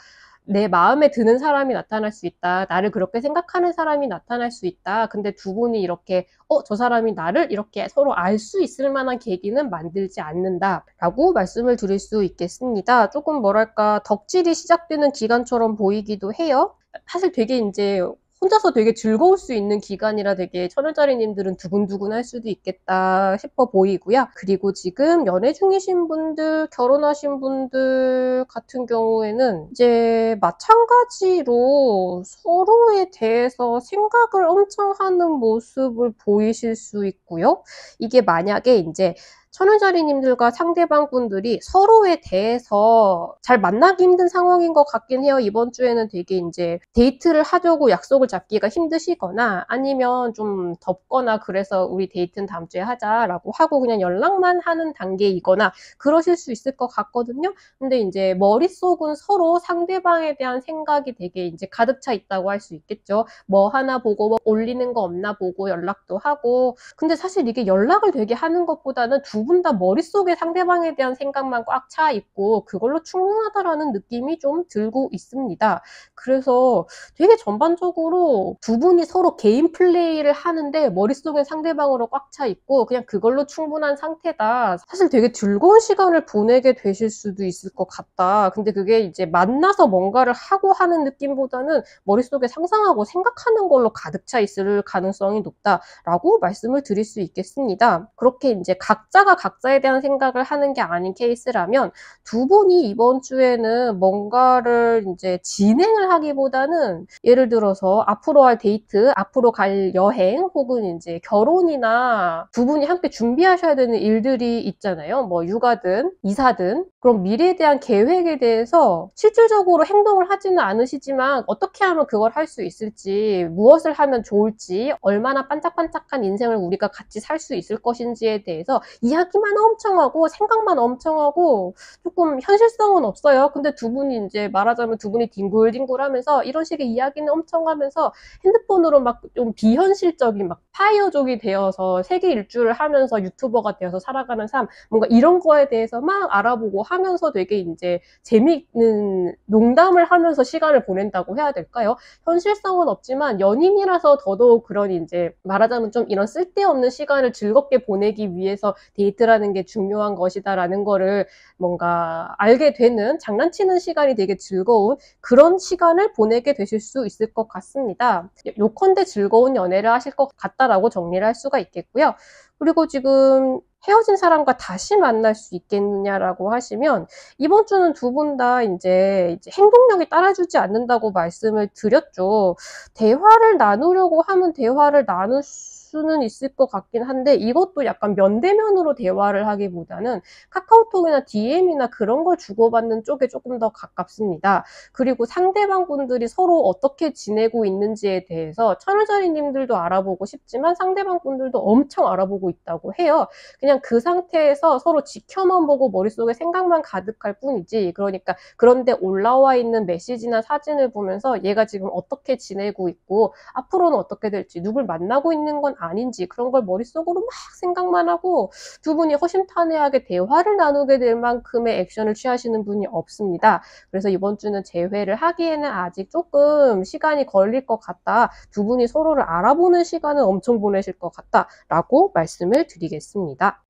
내 마음에 드는 사람이 나타날 수 있다. 나를 그렇게 생각하는 사람이 나타날 수 있다. 근데 두 분이 이렇게 저 사람이 나를 이렇게 서로 알 수 있을 만한 계기는 만들지 않는다라고 말씀을 드릴 수 있겠습니다. 조금 뭐랄까 덕질이 시작되는 기간처럼 보이기도 해요. 사실 되게 이제 혼자서 되게 즐거울 수 있는 기간이라 되게 천을자리님들은 두근두근할 수도 있겠다 싶어 보이고요. 그리고 지금 연애 중이신 분들, 결혼하신 분들 같은 경우에는 이제 마찬가지로 서로에 대해서 생각을 엄청 하는 모습을 보이실 수 있고요. 이게 만약에 이제 천은자리님들과 상대방 분들이 서로에 대해서 잘 만나기 힘든 상황인 것 같긴 해요. 이번 주에는 되게 이제 데이트를 하려고 약속을 잡기가 힘드시거나 아니면 좀 덥거나 그래서 우리 데이트는 다음 주에 하자라고 하고 그냥 연락만 하는 단계이거나 그러실 수 있을 것 같거든요. 근데 이제 머릿속은 서로 상대방에 대한 생각이 되게 이제 가득 차 있다고 할 수 있겠죠. 뭐 하나 보고 뭐 올리는 거 없나 보고 연락도 하고 근데 사실 이게 연락을 되게 하는 것보다는 두 분 다 머릿속에 상대방에 대한 생각만 꽉 차 있고 그걸로 충분하다라는 느낌이 좀 들고 있습니다. 그래서 되게 전반적으로 두 분이 서로 개인 플레이를 하는데 머릿속에 상대방으로 꽉 차 있고 그냥 그걸로 충분한 상태다. 사실 되게 즐거운 시간을 보내게 되실 수도 있을 것 같다. 근데 그게 이제 만나서 뭔가를 하고 하는 느낌보다는 머릿속에 상상하고 생각하는 걸로 가득 차 있을 가능성이 높다라고 말씀을 드릴 수 있겠습니다. 그렇게 이제 각자가 각자에 대한 생각을 하는 게 아닌 케이스라면 두 분이 이번 주에는 뭔가를 이제 진행을 하기보다는 예를 들어서 앞으로 할 데이트, 앞으로 갈 여행 혹은 이제 결혼이나 두 분이 함께 준비하셔야 되는 일들이 있잖아요. 뭐 육아든 이사든 그런 미래에 대한 계획에 대해서 실질적으로 행동을 하지는 않으시지만 어떻게 하면 그걸 할 수 있을지, 무엇을 하면 좋을지, 얼마나 반짝반짝한 인생을 우리가 같이 살 수 있을 것인지에 대해서 이야기만 엄청 하고 생각만 엄청 하고 조금 현실성은 없어요. 근데 두 분이 이제 말하자면 두 분이 뒹굴뒹굴하면서 이런 식의 이야기는 엄청 하면서 핸드폰으로 막 좀 비현실적인 막 파이어족이 되어서 세계 일주를 하면서 유튜버가 되어서 살아가는 삶, 뭔가 이런 거에 대해서 막 알아보고 하면서 되게 이제 재미있는 농담을 하면서 시간을 보낸다고 해야 될까요? 현실성은 없지만 연인이라서 더더욱 그런 이제 말하자면 좀 이런 쓸데없는 시간을 즐겁게 보내기 위해서 데이트라는 게 중요한 것이다라는 거를 뭔가 알게 되는, 장난치는 시간이 되게 즐거운 그런 시간을 보내게 되실 수 있을 것 같습니다. 요컨대 즐거운 연애를 하실 것 같다라고 정리를 할 수가 있겠고요. 그리고 지금 헤어진 사람과 다시 만날 수 있겠느냐라고 하시면 이번 주는 두 분 다 이제 행동력이 따라주지 않는다고 말씀을 드렸죠. 대화를 나누려고 하면 대화를 나눌 수는 있을 것 같긴 한데 이것도 약간 면대면으로 대화를 하기보다는 카카오톡이나 DM이나 그런 걸 주고받는 쪽에 조금 더 가깝습니다. 그리고 상대방 분들이 서로 어떻게 지내고 있는지에 대해서 천을자리님들도 알아보고 싶지만 상대방 분들도 엄청 알아보고 있다고 해요. 그냥 그 상태에서 서로 지켜만 보고 머릿속에 생각만 가득할 뿐이지, 그러니까 그런데 올라와 있는 메시지나 사진을 보면서 얘가 지금 어떻게 지내고 있고 앞으로는 어떻게 될지, 누굴 만나고 있는 건 아닌지 그런 걸 머릿속으로 막 생각만 하고 두 분이 허심탄회하게 대화를 나누게 될 만큼의 액션을 취하시는 분이 없습니다. 그래서 이번 주는 재회를 하기에는 아직 조금 시간이 걸릴 것 같다. 두 분이 서로를 알아보는 시간은 엄청 보내실 것 같다라고 말씀을 드리겠습니다.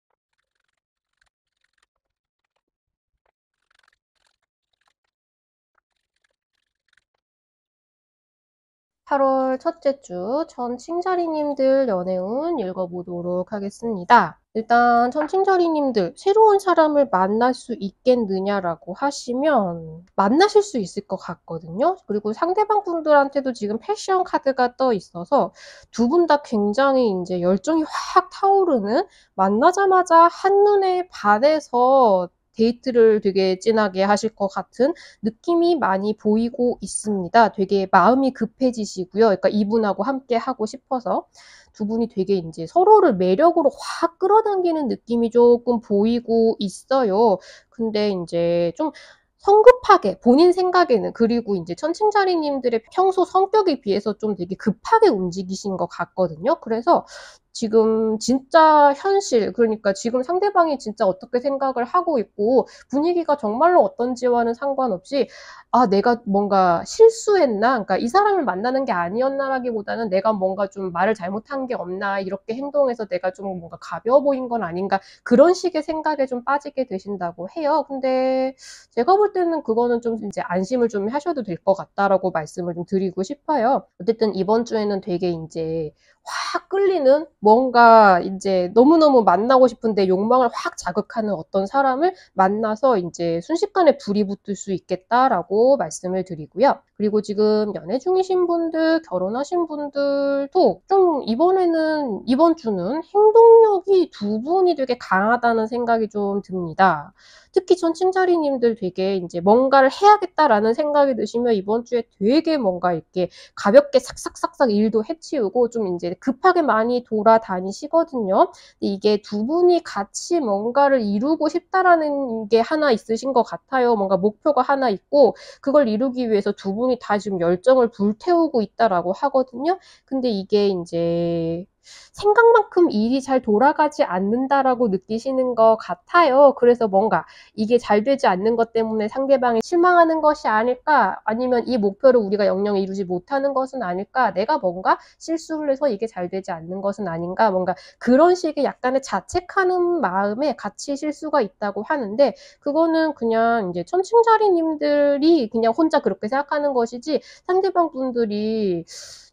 8월 첫째 주 천칭자리님들 연애운 읽어보도록 하겠습니다. 일단 천칭자리님들 새로운 사람을 만날 수 있겠느냐라고 하시면 만나실 수 있을 것 같거든요. 그리고 상대방 분들한테도 지금 패션 카드가 떠 있어서 두 분 다 굉장히 이제 열정이 확 타오르는, 만나자마자 한눈에 반해서 데이트를 되게 진하게 하실 것 같은 느낌이 많이 보이고 있습니다. 되게 마음이 급해지시고요. 그러니까 이분하고 함께 하고 싶어서 두 분이 되게 이제 서로를 매력으로 확 끌어당기는 느낌이 조금 보이고 있어요. 근데 이제 좀 성급하게 본인 생각에는, 그리고 이제 천칭자리님들의 평소 성격에 비해서 좀 되게 급하게 움직이신 것 같거든요. 그래서 지금 진짜 현실, 그러니까 지금 상대방이 진짜 어떻게 생각을 하고 있고 분위기가 정말로 어떤지와는 상관없이 내가 뭔가 실수했나? 그러니까 이 사람을 만나는 게 아니었나라기보다는 내가 뭔가 좀 말을 잘못한 게 없나? 이렇게 행동해서 내가 좀 뭔가 가벼워 보인 건 아닌가? 그런 식의 생각에 좀 빠지게 되신다고 해요. 근데 제가 볼 때는 그거는 좀 이제 안심을 좀 하셔도 될 것 같다라고 말씀을 좀 드리고 싶어요. 어쨌든 이번 주에는 되게 이제 확 끌리는, 뭔가 이제 너무너무 만나고 싶은데 욕망을 확 자극하는 어떤 사람을 만나서 이제 순식간에 불이 붙을 수 있겠다라고 말씀을 드리고요. 그리고 지금 연애 중이신 분들, 결혼하신 분들도 좀 이번 주는 행동력이 두 분이 되게 강하다는 생각이 좀 듭니다. 특히 천칭자리님들 되게 이제 뭔가를 해야겠다라는 생각이 드시면 이번 주에 되게 뭔가 이렇게 가볍게 삭삭삭삭 일도 해치우고 좀 이제 급하게 많이 돌아다니시거든요. 근데 이게 두 분이 같이 뭔가를 이루고 싶다라는 게 하나 있으신 것 같아요. 뭔가 목표가 하나 있고 그걸 이루기 위해서 두 분이 다 지금 열정을 불태우고 있다라고 하거든요. 근데 이게 이제 생각만큼 일이 잘 돌아가지 않는다라고 느끼시는 것 같아요. 그래서 뭔가 이게 잘 되지 않는 것 때문에 상대방이 실망하는 것이 아닐까? 아니면 이 목표를 우리가 영영 이루지 못하는 것은 아닐까? 내가 뭔가 실수를 해서 이게 잘 되지 않는 것은 아닌가? 뭔가 그런 식의 약간의 자책하는 마음에 같이 실수가 있다고 하는데 그거는 그냥 이제 천칭자리님들이 그냥 혼자 그렇게 생각하는 것이지 상대방 분들이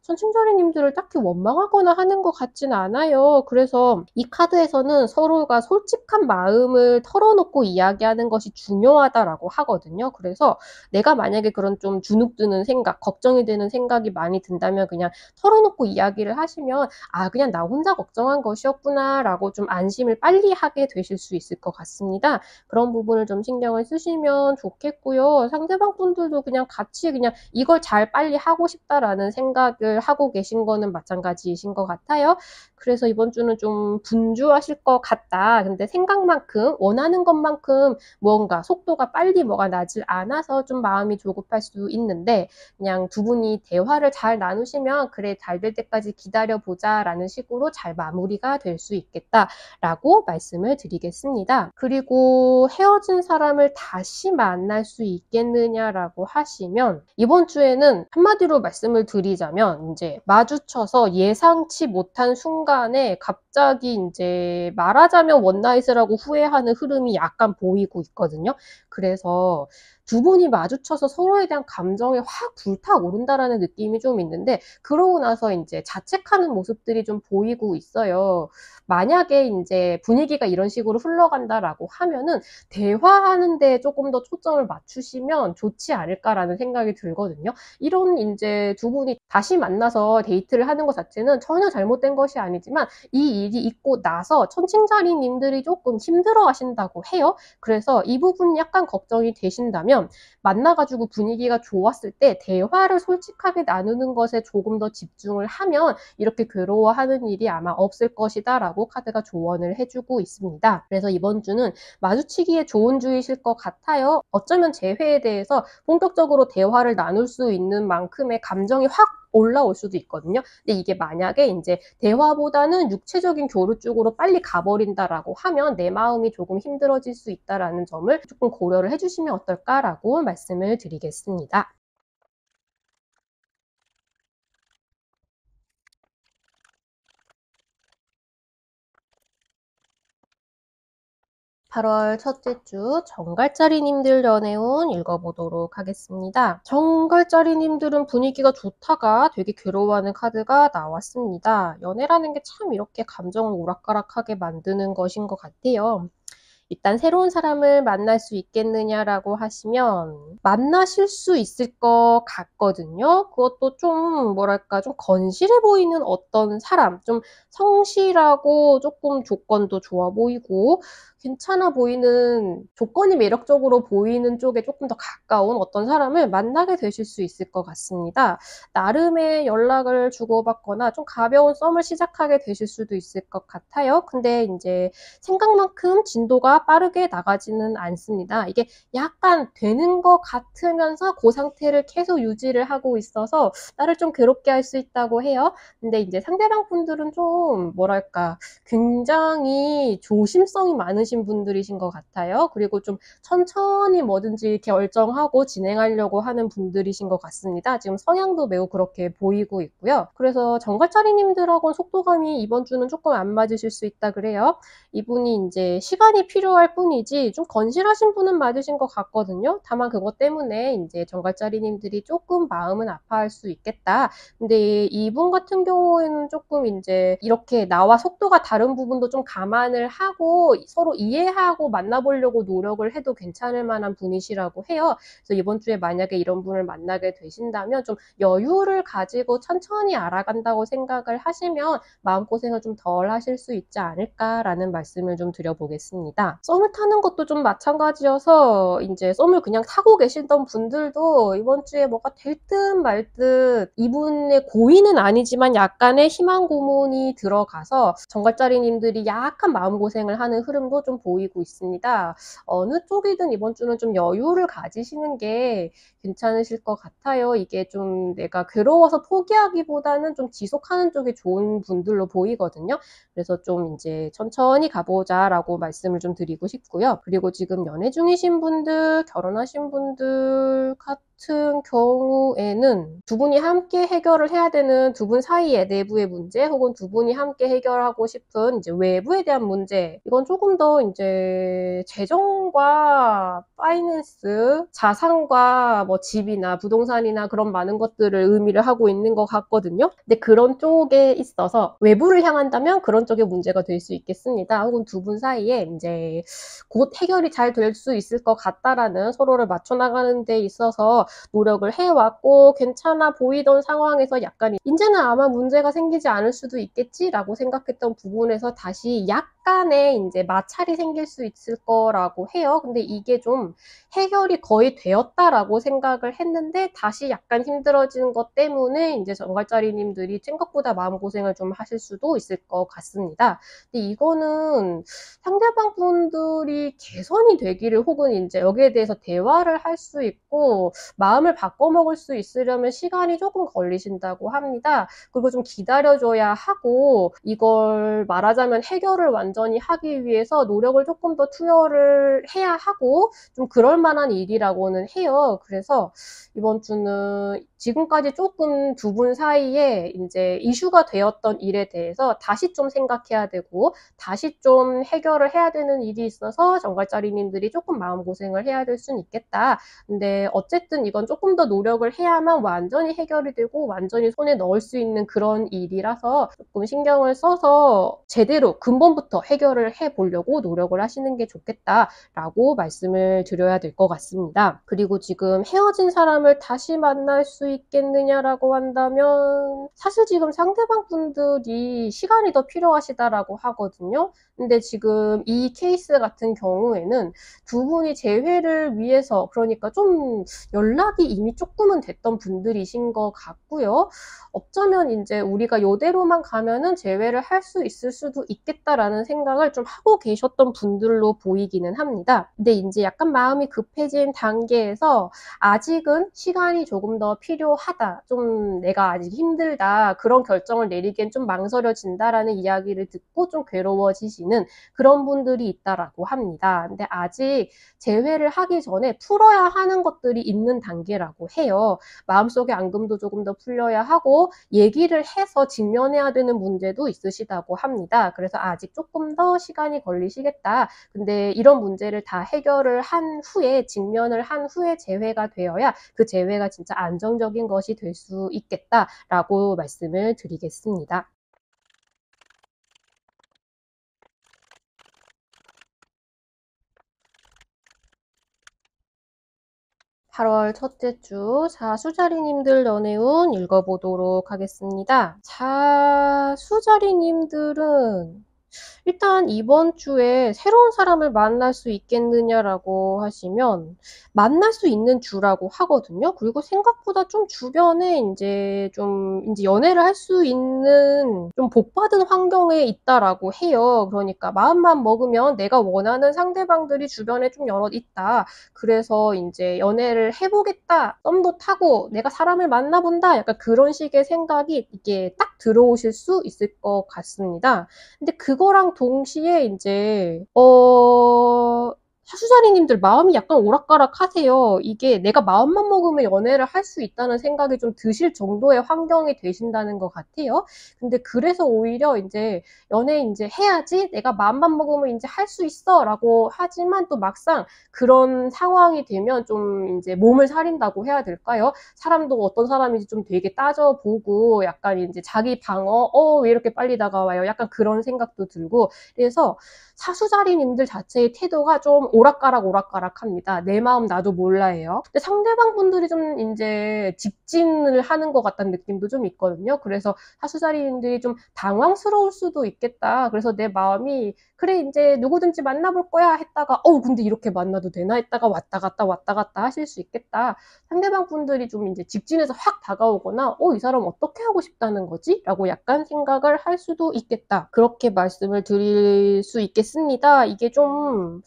천칭자리님들을 딱히 원망하거나 하는 것 같진 않아요. 그래서 이 카드에서는 서로가 솔직한 마음을 털어놓고 이야기하는 것이 중요하다라고 하거든요. 그래서 내가 만약에 그런 좀 주눅드는 생각, 걱정이 되는 생각이 많이 든다면 그냥 털어놓고 이야기를 하시면 그냥 나 혼자 걱정한 것이었구나 라고 좀 안심을 빨리 하게 되실 수 있을 것 같습니다. 그런 부분을 좀 신경을 쓰시면 좋겠고요. 상대방 분들도 그냥 같이 그냥 이걸 잘 빨리 하고 싶다라는 생각을 하고 계신 거는 마찬가지이신 것 같아요. 그래서 이번 주는 좀 분주하실 것 같다. 근데 생각만큼 원하는 것만큼 무언가 속도가 빨리 뭐가 나질 않아서 좀 마음이 조급할 수 있는데 그냥 두 분이 대화를 잘 나누시면 그래 잘 될 때까지 기다려보자 라는 식으로 잘 마무리가 될 수 있겠다라고 말씀을 드리겠습니다. 그리고 헤어진 사람을 다시 만날 수 있겠느냐라고 하시면 이번 주에는 한마디로 말씀을 드리자면 이제 마주쳐서 예상치 못한 순간에 갑자기 이제 말하자면 원나잇이라고 후회하는 흐름이 약간 보이고 있거든요. 그래서 두 분이 마주쳐서 서로에 대한 감정이 확 불타오른다라는 느낌이 좀 있는데 그러고 나서 이제 자책하는 모습들이 좀 보이고 있어요. 만약에 이제 분위기가 이런 식으로 흘러간다라고 하면은 대화하는 데 조금 더 초점을 맞추시면 좋지 않을까라는 생각이 들거든요. 이런 이제 두 분이 다시 만나서 데이트를 하는 것 자체는 전혀 잘못된 것이 아니지만 이 일이 있고 나서 천칭자리님들이 조금 힘들어 하신다고 해요. 그래서 이 부분이 약간 걱정이 되신다면 만나가지고 분위기가 좋았을 때 대화를 솔직하게 나누는 것에 조금 더 집중을 하면 이렇게 괴로워하는 일이 아마 없을 것이다 라고 카드가 조언을 해주고 있습니다. 그래서 이번 주는 마주치기에 좋은 주이실 것 같아요. 어쩌면 재회에 대해서 본격적으로 대화를 나눌 수 있는 만큼의 감정이 확 올라올 수도 있거든요. 근데 이게 만약에 이제 대화보다는 육체적인 교류 쪽으로 빨리 가버린다라고 하면 내 마음이 조금 힘들어질 수 있다라는 점을 조금 고려를 해주시면 어떨까라고 말씀을 드리겠습니다. 8월 첫째 주 정갈자리님들 연애운 읽어보도록 하겠습니다. 정갈자리님들은 분위기가 좋다가 되게 괴로워하는 카드가 나왔습니다. 연애라는 게 참 이렇게 감정을 오락가락하게 만드는 것인 것 같아요. 일단 새로운 사람을 만날 수 있겠느냐라고 하시면 만나실 수 있을 것 같거든요. 그것도 좀 뭐랄까 좀 건실해 보이는 어떤 사람, 좀 성실하고 조금 조건도 좋아 보이고 괜찮아 보이는 조건이 매력적으로 보이는 쪽에 조금 더 가까운 어떤 사람을 만나게 되실 수 있을 것 같습니다. 나름의 연락을 주고받거나 좀 가벼운 썸을 시작하게 되실 수도 있을 것 같아요. 근데 이제 생각만큼 진도가 빠르게 나가지는 않습니다. 이게 약간 되는 것 같으면서 그 상태를 계속 유지를 하고 있어서 나를 좀 괴롭게 할 수 있다고 해요. 근데 이제 상대방 분들은 좀 뭐랄까 굉장히 조심성이 많으신 분들이신 것 같아요. 그리고 좀 천천히 뭐든지 결정하고 진행하려고 하는 분들이신 것 같습니다. 지금 성향도 매우 그렇게 보이고 있고요. 그래서 정갈자리님들하고는 속도감이 이번 주는 조금 안 맞으실 수 있다 그래요. 이분이 이제 시간이 필요할 뿐이지 좀 건실하신 분은 맞으신 것 같거든요. 다만 그것 때문에 이제 정갈자리님들이 조금 마음은 아파할 수 있겠다. 근데 이분 같은 경우에는 조금 이제 이렇게 나와 속도가 다른 부분도 좀 감안을 하고 서로 이해하고 만나보려고 노력을 해도 괜찮을 만한 분이시라고 해요. 그래서 이번 주에 만약에 이런 분을 만나게 되신다면 좀 여유를 가지고 천천히 알아간다고 생각을 하시면 마음고생을 좀 덜 하실 수 있지 않을까라는 말씀을 좀 드려보겠습니다. 썸을 타는 것도 좀 마찬가지여서 이제 썸을 그냥 타고 계시던 분들도 이번 주에 뭐가 될 듯 말 듯 이분의 고의는 아니지만 약간의 희망 고문이 들어가서 정갈자리님들이 약간 마음고생을 하는 흐름도 좀 보이고 있습니다. 어느 쪽이든 이번 주는 좀 여유를 가지시는 게 괜찮으실 것 같아요. 이게 좀 내가 괴로워서 포기하기보다는 좀 지속하는 쪽이 좋은 분들로 보이거든요. 그래서 좀 이제 천천히 가보자라고 말씀을 좀 드리고 싶고요. 그리고 지금 연애 중이신 분들, 결혼하신 분들 같은 같은 경우에는 두 분이 함께 해결을 해야 되는 두 분 사이의 내부의 문제 혹은 두 분이 함께 해결하고 싶은 이제 외부에 대한 문제, 이건 조금 더 이제 재정과 파이낸스, 자산과 뭐 집이나 부동산이나 그런 많은 것들을 의미를 하고 있는 것 같거든요. 근데 그런 쪽에 있어서 외부를 향한다면 그런 쪽의 문제가 될 수 있겠습니다. 혹은 두 분 사이에 이제 곧 해결이 잘 될 수 있을 것 같다라는, 서로를 맞춰 나가는 데 있어서 노력을 해왔고 괜찮아 보이던 상황에서 약간 이제는 아마 문제가 생기지 않을 수도 있겠지라고 생각했던 부분에서 다시 약간의 이제 마찰이 생길 수 있을 거라고 해요. 근데 이게 좀 해결이 거의 되었다라고 생각을 했는데 다시 약간 힘들어지는 것 때문에 이제 정갈자리님들이 생각보다 마음고생을 좀 하실 수도 있을 것 같습니다. 근데 이거는 상대방 분들이 개선이 되기를 혹은 이제 여기에 대해서 대화를 할 수 있고 마음을 바꿔먹을 수 있으려면 시간이 조금 걸리신다고 합니다. 그리고 좀 기다려줘야 하고, 이걸 말하자면 해결을 완전히 하기 위해서 노력을 조금 더 투여를 해야 하고 좀 그럴 만한 일이라고는 해요. 그래서 이번 주는 지금까지 조금 두 분 사이에 이제 이슈가 되었던 일에 대해서 다시 좀 생각해야 되고 다시 좀 해결을 해야 되는 일이 있어서 정갈자리님들이 조금 마음고생을 해야 될 수는 있겠다. 근데 어쨌든 이건 조금 더 노력을 해야만 완전히 해결이 되고 완전히 손에 넣을 수 있는 그런 일이라서 조금 신경을 써서 제대로 근본부터 해결을 해보려고 노력을 하시는 게 좋겠다라고 말씀을 드려야 될 것 같습니다. 그리고 지금 헤어진 사람을 다시 만날 수 있겠느냐라고 한다면 사실 지금 상대방 분들이 시간이 더 필요하시다라고 하거든요. 근데 지금 이 케이스 같은 경우에는 두 분이 재회를 위해서, 그러니까 좀 연락이 이미 조금은 됐던 분들이신 것 같고요. 어쩌면 이제 우리가 이대로만 가면은 재회를 할 수 있을 수도 있겠다라는 생각을 좀 하고 계셨던 분들로 보이기는 합니다. 근데 이제 약간 마음이 급해진 단계에서 아직은 시간이 조금 더 필요하다, 좀 내가 아직 힘들다, 그런 결정을 내리기엔 좀 망설여진다라는 이야기를 듣고 좀 괴로워지시는 그런 분들이 있다라고 합니다. 근데 아직 재회를 하기 전에 풀어야 하는 것들이 있는 단계라고 해요. 마음속의 앙금도 조금 더 풀려야 하고 얘기를 해서 직면해야 되는 문제도 있으시다고 합니다. 그래서 아직 조금 더 시간이 걸리시겠다. 근데 이런 문제를 다 해결을 한 후에, 직면을 한 후에 재회가 되어야 그 재회가 진짜 안정적인 것이 될 수 있겠다라고 말씀을 드리겠습니다. 8월 첫째 주 자수자리님들 연애운 읽어보도록 하겠습니다. 자수자리님들은 일단 이번 주에 새로운 사람을 만날 수 있겠느냐라고 하시면 만날 수 있는 주라고 하거든요. 그리고 생각보다 좀 주변에 이제 연애를 할 수 있는 좀 복받은 환경에 있다라고 해요. 그러니까 마음만 먹으면 내가 원하는 상대방들이 주변에 좀 여럿 있다. 그래서 이제 연애를 해보겠다, 썸도 타고 내가 사람을 만나본다, 약간 그런 식의 생각이 이게 딱 들어오실 수 있을 것 같습니다. 근데 그거랑 동시에 이제 사수자리님들 마음이 약간 오락가락하세요. 이게 내가 마음만 먹으면 연애를 할 수 있다는 생각이 좀 드실 정도의 환경이 되신다는 것 같아요. 근데 그래서 오히려 이제 연애 이제 해야지, 내가 마음만 먹으면 이제 할 수 있어라고 하지만 또 막상 그런 상황이 되면 좀 이제 몸을 사린다고 해야 될까요? 사람도 어떤 사람인지 좀 되게 따져보고 약간 이제 자기 방어, 왜 이렇게 빨리 다가와요? 약간 그런 생각도 들고, 그래서 사수자리님들 자체의 태도가 좀 오락가락합니다. 내 마음 나도 몰라예요. 근데 상대방 분들이 좀 이제 직진을 하는 것 같다는 느낌도 좀 있거든요. 그래서 사수자리님들이 좀 당황스러울 수도 있겠다. 그래서 내 마음이 그래 이제 누구든지 만나볼 거야 했다가 근데 이렇게 만나도 되나 했다가 왔다 갔다 하실 수 있겠다. 상대방 분들이 좀 이제 직진해서 확 다가오거나 이 사람 어떻게 하고 싶다는 거지? 라고 약간 생각을 할 수도 있겠다. 그렇게 말씀을 드릴 수 있겠습니다. 이게 좀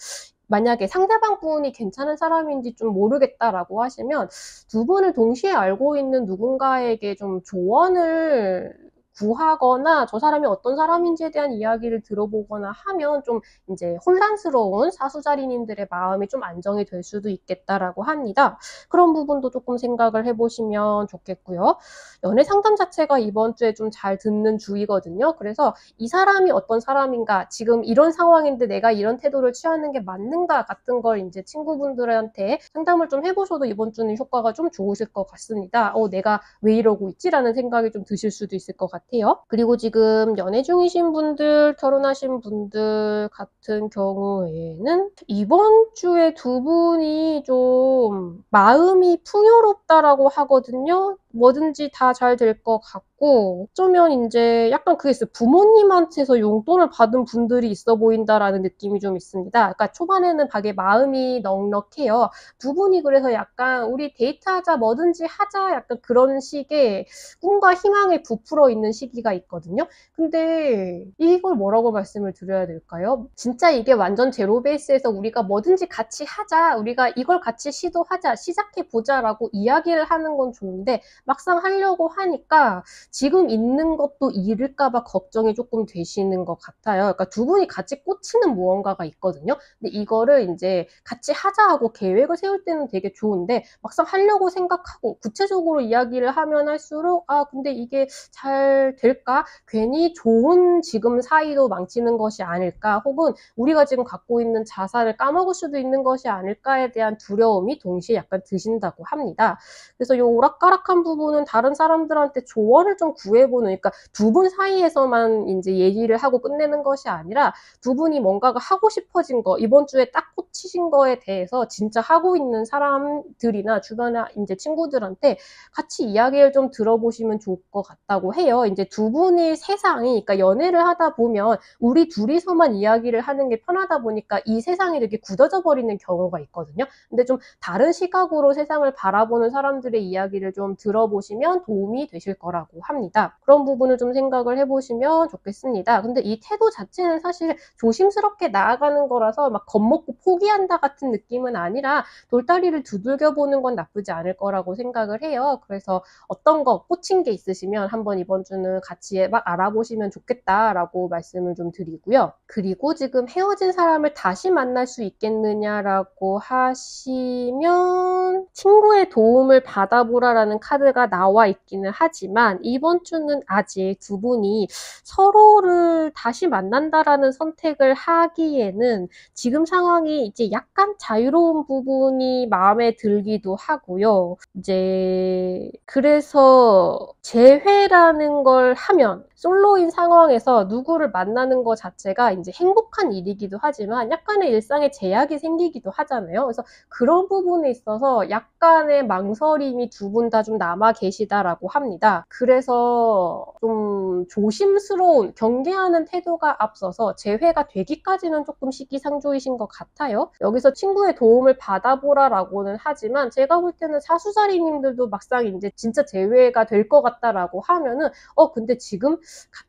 만약에 상대방 분이 괜찮은 사람인지 좀 모르겠다라고 하시면 두 분을 동시에 알고 있는 누군가에게 좀 조언을 구하거나 저 사람이 어떤 사람인지에 대한 이야기를 들어보거나 하면 좀 이제 혼란스러운 사수자리님들의 마음이 좀 안정이 될 수도 있겠다라고 합니다. 그런 부분도 조금 생각을 해보시면 좋겠고요. 연애 상담 자체가 이번 주에 좀 잘 듣는 주이거든요. 그래서 이 사람이 어떤 사람인가, 지금 이런 상황인데 내가 이런 태도를 취하는 게 맞는가 같은 걸 이제 친구분들한테 상담을 좀 해보셔도 이번 주는 효과가 좀 좋으실 것 같습니다. 내가 왜 이러고 있지? 라는 생각이 좀 드실 수도 있을 것 같아요. 그리고 지금 연애 중이신 분들, 결혼하신 분들 같은 경우에는 이번 주에 두 분이 좀 마음이 풍요롭다라고 하거든요. 뭐든지 다 잘 될 것 같고, 어쩌면 이제 약간 그게 있어요. 부모님한테서 용돈을 받은 분들이 있어 보인다라는 느낌이 좀 있습니다. 그러니까 초반에는 되게 마음이 넉넉해요. 두 분이 그래서 약간 우리 데이트하자, 뭐든지 하자, 약간 그런 식의 꿈과 희망에 부풀어 있는 시기가 있거든요. 근데 이걸 뭐라고 말씀을 드려야 될까요? 진짜 이게 완전 제로 베이스에서 우리가 뭐든지 같이 하자, 우리가 이걸 같이 시도하자, 시작해보자라고 이야기를 하는 건 좋은데 막상 하려고 하니까 지금 있는 것도 잃을까봐 걱정이 조금 되시는 것 같아요. 그러니까 두 분이 같이 꽂히는 무언가가 있거든요. 근데 이거를 이제 같이 하자 하고 계획을 세울 때는 되게 좋은데 막상 하려고 생각하고 구체적으로 이야기를 하면 할수록 근데 이게 잘 될까? 괜히 좋은 지금 사이도 망치는 것이 아닐까? 혹은 우리가 지금 갖고 있는 자산을 까먹을 수도 있는 것이 아닐까에 대한 두려움이 동시에 약간 드신다고 합니다. 그래서 이 오락가락한 부분은 다른 사람들한테 조언을 좀 구해보는, 그러니까 두 분 사이에서만 이제 얘기를 하고 끝내는 것이 아니라 두 분이 뭔가가 하고 싶어진 거, 이번 주에 딱 꽂히신 거에 대해서 진짜 하고 있는 사람들이나 주변에 이제 친구들한테 같이 이야기를 좀 들어보시면 좋을 것 같다고 해요. 이제 두 분의 세상이, 그러니까 연애를 하다 보면 우리 둘이서만 이야기를 하는 게 편하다 보니까 이 세상이 이렇게 굳어져 버리는 경우가 있거든요. 근데 좀 다른 시각으로 세상을 바라보는 사람들의 이야기를 좀 들어보시면 도움이 되실 거라고 합니다. 그런 부분을 좀 생각을 해보시면 좋겠습니다. 근데 이 태도 자체는 사실 조심스럽게 나아가는 거라서 막 겁먹고 포기한다 같은 느낌은 아니라 돌다리를 두들겨 보는 건 나쁘지 않을 거라고 생각을 해요. 그래서 어떤 거 꽂힌 게 있으시면 한번 이번 주는 같이 막 알아보시면 좋겠다라고 말씀을 좀 드리고요. 그리고 지금 헤어진 사람을 다시 만날 수 있겠느냐라고 하시면 친구의 도움을 받아보라라는 카드가 나와 있기는 하지만 이번 주는 아직 두 분이 서로를 다시 만난다라는 선택을 하기에는 지금 상황이 이제 약간 자유로운 부분이 마음에 들기도 하고요. 이제 그래서 재회라는 걸 하면 솔로인 상황에서 누구를 만나는 것 자체가 이제 행복한 일이기도 하지만 약간의 일상에 제약이 생기기도 하잖아요. 그래서 그런 부분에 있어서 약간의 망설임이 두 분 다 좀 남아 계시다라고 합니다. 그래서 좀 조심스러운 경계하는 태도가 앞서서 재회가 되기까지는 조금 시기상조이신 것 같아요. 여기서 친구의 도움을 받아보라라고는 하지만 제가 볼 때는 사수자리님들도 막상 이제 진짜 재회가 될 것 같다라고 하면은 근데 지금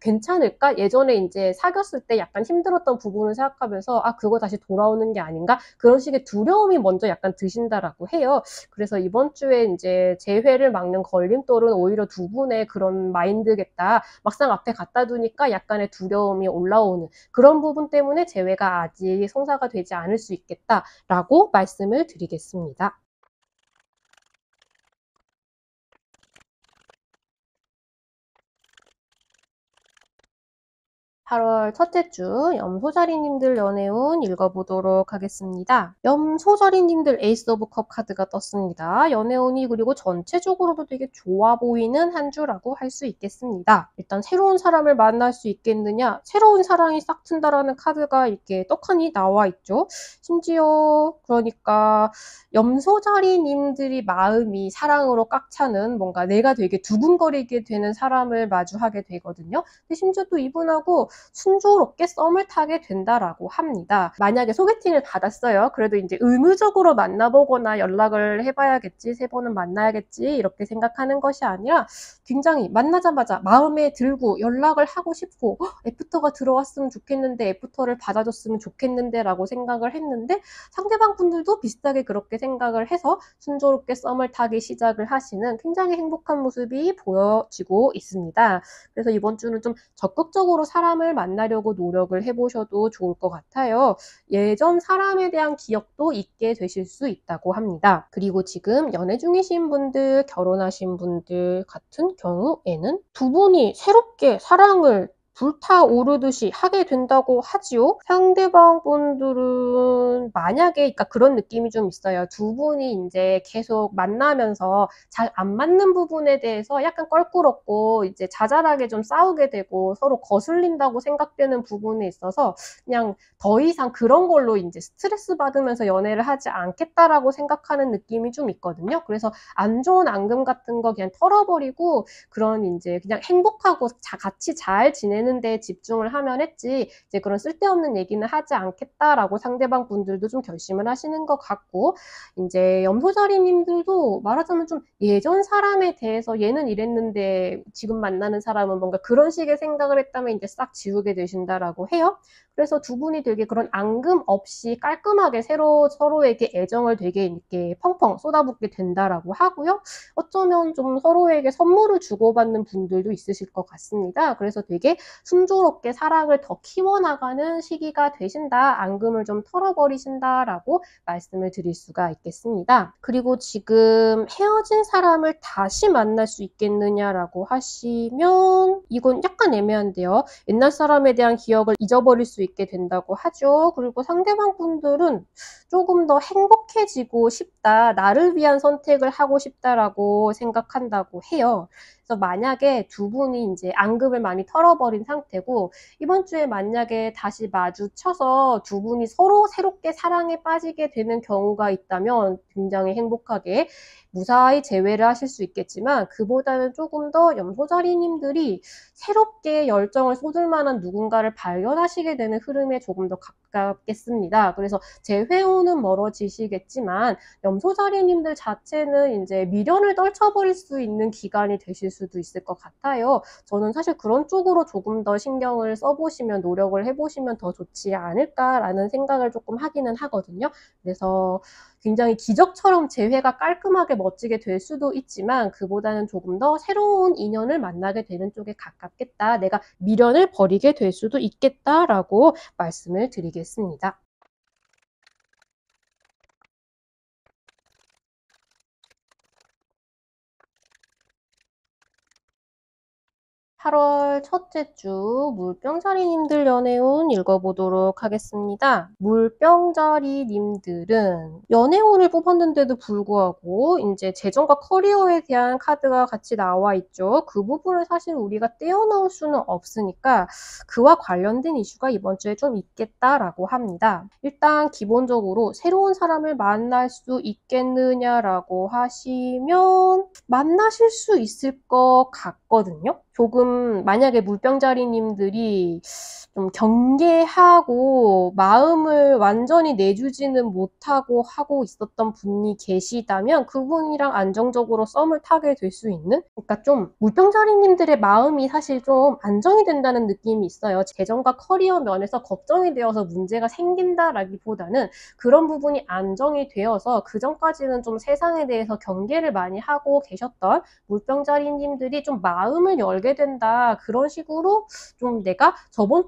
괜찮을까? 예전에 이제 사귀었을 때 약간 힘들었던 부분을 생각하면서 그거 다시 돌아오는 게 아닌가? 그런 식의 두려움이 먼저 약간 드신다라고 해요. 그래서 이번 주에 이제 재회를 막는 걸림돌은 오히려 두 분의 그런 마인드겠다. 막상 앞에 갖다 두니까 약간의 두려움이 올라오는 그런 부분 때문에 재회가 아직 성사가 되지 않을 수 있겠다라고 말씀을 드리겠습니다. 8월 첫째 주 염소자리님들 연애운 읽어보도록 하겠습니다. 염소자리님들 에이스 오브 컵 카드가 떴습니다. 연애운이 그리고 전체적으로도 되게 좋아 보이는 한 주라고 할 수 있겠습니다. 일단 새로운 사람을 만날 수 있겠느냐? 새로운 사랑이 싹 튼다라는 카드가 이렇게 떡하니 나와 있죠. 심지어 그러니까 염소자리님들이 마음이 사랑으로 꽉 차는 뭔가 내가 되게 두근거리게 되는 사람을 마주하게 되거든요. 근데 심지어 또 이분하고 순조롭게 썸을 타게 된다라고 합니다. 만약에 소개팅을 받았어요. 그래도 이제 의무적으로 만나보거나 연락을 해봐야겠지, 3번은 만나야겠지 이렇게 생각하는 것이 아니라 굉장히 만나자마자 마음에 들고 연락을 하고 싶고 애프터가 들어왔으면 좋겠는데, 애프터를 받아줬으면 좋겠는데 라고 생각을 했는데, 상대방 분들도 비슷하게 그렇게 생각을 해서 순조롭게 썸을 타기 시작을 하시는 굉장히 행복한 모습이 보여지고 있습니다. 그래서 이번 주는 좀 적극적으로 사람을 만나려고 노력을 해보셔도 좋을 것 같아요. 예전 사람에 대한 기억도 잊게 되실 수 있다고 합니다. 그리고 지금 연애 중이신 분들, 결혼하신 분들 같은 경우에는 두 분이 새롭게 사랑을 불타오르듯이 하게 된다고 하지요. 상대방 분들은 만약에, 그러니까 그런 느낌이 좀 있어요. 두 분이 이제 계속 만나면서 잘 안 맞는 부분에 대해서 약간 껄끄럽고 이제 자잘하게 좀 싸우게 되고 서로 거슬린다고 생각되는 부분에 있어서 그냥 더 이상 그런 걸로 이제 스트레스 받으면서 연애를 하지 않겠다라고 생각하는 느낌이 좀 있거든요. 그래서 안 좋은 앙금 같은 거 그냥 털어버리고 그런 이제 그냥 행복하고 같이 잘 지내는 데 집중을 하면 했지, 이제 그런 쓸데없는 얘기는 하지 않겠다라고 상대방 분들도 좀 결심을 하시는 것 같고, 이제 염소자리님들도 말하자면 좀 예전 사람에 대해서 얘는 이랬는데 지금 만나는 사람은 뭔가 그런 식의 생각을 했다면 이제 싹 지우게 되신다라고 해요. 그래서 두 분이 되게 그런 앙금 없이 깔끔하게 서로에게 애정을 되게 이렇게 펑펑 쏟아붓게 된다라고 하고요. 어쩌면 좀 서로에게 선물을 주고받는 분들도 있으실 것 같습니다. 그래서 되게 순조롭게 사랑을 더 키워나가는 시기가 되신다, 앙금을 좀 털어버리신다라고 말씀을 드릴 수가 있겠습니다. 그리고 지금 헤어진 사람을 다시 만날 수 있겠느냐라고 하시면 이건 약간 애매한데요. 옛날 사람에 대한 기억을 잊어버릴 수 있게 된다고 하죠. 그리고 상대방 분들은 조금 더 행복해지고 싶다, 나를 위한 선택을 하고 싶다라고 생각한다고 해요. 그래서 만약에 두 분이 이제 앙금을 많이 털어버린 상태고 이번 주에 만약에 다시 마주쳐서 두 분이 서로 새롭게 사랑에 빠지게 되는 경우가 있다면 굉장히 행복하게 무사히 재회를 하실 수 있겠지만, 그보다는 조금 더 염소자리님들이 새롭게 열정을 쏟을 만한 누군가를 발견하시게 되는 흐름에 조금 더 가깝겠습니다. 그래서 재회호는 멀어지시겠지만 염소자리님들 자체는 이제 미련을 떨쳐버릴 수 있는 기간이 되실 수도 있을 것 같아요. 저는 사실 그런 쪽으로 조금 더 신경을 써보시면, 노력을 해보시면 더 좋지 않을까라는 생각을 조금 하기는 하거든요. 그래서 굉장히 기적처럼 재회가 깔끔하게 멋지게 될 수도 있지만 그보다는 조금 더 새로운 인연을 만나게 되는 쪽에 가깝겠다, 내가 미련을 버리게 될 수도 있겠다라고 말씀을 드리겠습니다. (8월) 첫째 주 물병자리님들 연애운 읽어보도록 하겠습니다. 물병자리님들은 연애운을 뽑았는데도 불구하고 이제 재정과 커리어에 대한 카드가 같이 나와 있죠. 그 부분을 사실 우리가 떼어놓을 수는 없으니까 그와 관련된 이슈가 이번 주에 좀 있겠다라고 합니다. 일단 기본적으로 새로운 사람을 만날 수 있겠느냐라고 하시면 만나실 수 있을 것 같거든요. 조금 만약에 물병자리님들이 좀 경계하고 마음을 완전히 내주지는 못하고 하고 있었던 분이 계시다면 그분이랑 안정적으로 썸을 타게 될 수 있는, 그러니까 좀 물병자리님들의 마음이 사실 좀 안정이 된다는 느낌이 있어요. 재정과 커리어 면에서 걱정이 되어서 문제가 생긴다라기보다는 그런 부분이 안정이 되어서 그전까지는 좀 세상에 대해서 경계를 많이 하고 계셨던 물병자리님들이 좀 마음을 열게 된다, 그런 식으로 좀 내가 저번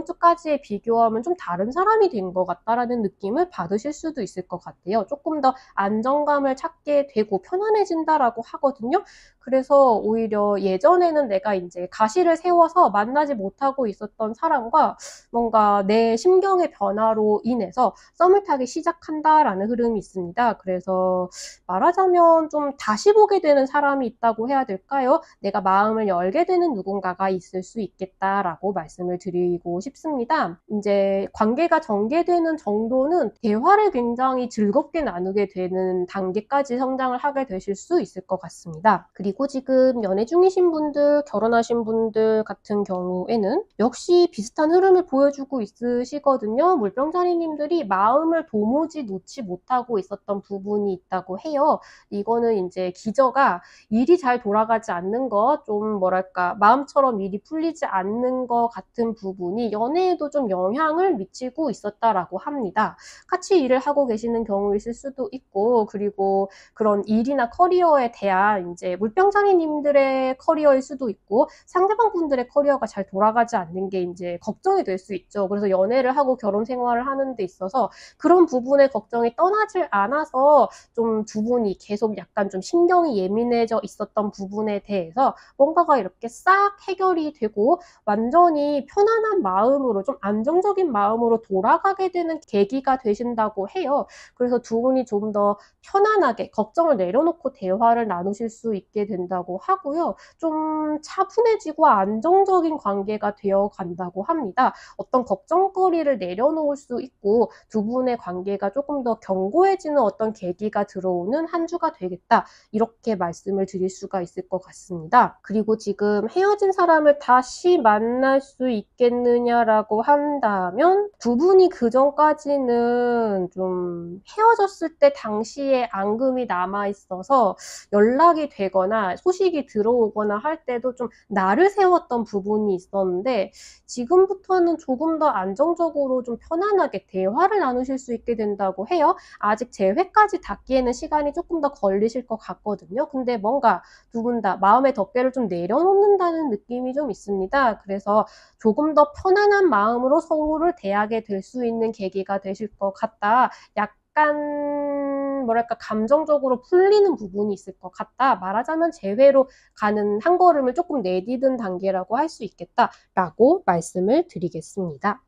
주까지에 비교하면 좀 다른 사람이 된 것 같다라는 느낌을 받으실 수도 있을 것 같아요. 조금 더 안정감을 찾게 되고 편안해진다라고 하거든요. 그래서 오히려 예전에는 내가 이제 가시를 세워서 만나지 못하고 있었던 사람과 뭔가 내 심경의 변화로 인해서 썸을 타기 시작한다라는 흐름이 있습니다. 그래서 말하자면 좀 다시 보게 되는 사람이 있다고 해야 될까요? 내가 마음을 열게 되는 누군가가 있을 수 있겠다라고 말씀을 드리고 싶습니다. 이제 관계가 전개되는 정도는 대화를 굉장히 즐겁게 나누게 되는 단계까지 성장을 하게 되실 수 있을 것 같습니다. 그리고 그리고 지금 연애 중이신 분들, 결혼하신 분들 같은 경우에는 역시 비슷한 흐름을 보여주고 있으시거든요. 물병자리님들이 마음을 도무지 놓지 못하고 있었던 부분이 있다고 해요. 이거는 이제 기저가 일이 잘 돌아가지 않는 것, 좀 뭐랄까 마음처럼 일이 풀리지 않는 것 같은 부분이 연애에도 좀 영향을 미치고 있었다라고 합니다. 같이 일을 하고 계시는 경우이실 수도 있고, 그리고 그런 일이나 커리어에 대한 이제 물병자리님들의 커리어일 수도 있고, 상대방 분들의 커리어가 잘 돌아가지 않는 게 이제 걱정이 될 수 있죠. 그래서 연애를 하고 결혼 생활을 하는 데 있어서 그런 부분의 걱정이 떠나질 않아서 좀 두 분이 계속 약간 좀 신경이 예민해져 있었던 부분에 대해서 뭔가가 이렇게 싹 해결이 되고 완전히 편안한 마음으로, 좀 안정적인 마음으로 돌아가게 되는 계기가 되신다고 해요. 그래서 두 분이 좀 더 편안하게 걱정을 내려놓고 대화를 나누실 수 있게 된다고 하고요. 좀 차분해지고 안정적인 관계가 되어 간다고 합니다. 어떤 걱정거리를 내려놓을 수 있고 두 분의 관계가 조금 더 견고해지는 어떤 계기가 들어오는 한 주가 되겠다, 이렇게 말씀을 드릴 수가 있을 것 같습니다. 그리고 지금 헤어진 사람을 다시 만날 수 있겠느냐라고 한다면, 두 분이 그전까지는 좀 헤어졌을 때 당시에 앙금이 남아있어서 연락이 되거나 소식이 들어오거나 할 때도 좀 날을 세웠던 부분이 있었는데, 지금부터는 조금 더 안정적으로 좀 편안하게 대화를 나누실 수 있게 된다고 해요. 아직 재회까지 닿기에는 시간이 조금 더 걸리실 것 같거든요. 근데 뭔가 두 분 다 마음의 덮개를 좀 내려놓는다는 느낌이 좀 있습니다. 그래서 조금 더 편안한 마음으로 서로를 대하게 될 수 있는 계기가 되실 것 같다. 약간 뭐랄까 감정적으로 풀리는 부분이 있을 것 같다. 말하자면 재회로 가는 한 걸음을 조금 내디딘 단계라고 할 수 있겠다라고 말씀을 드리겠습니다.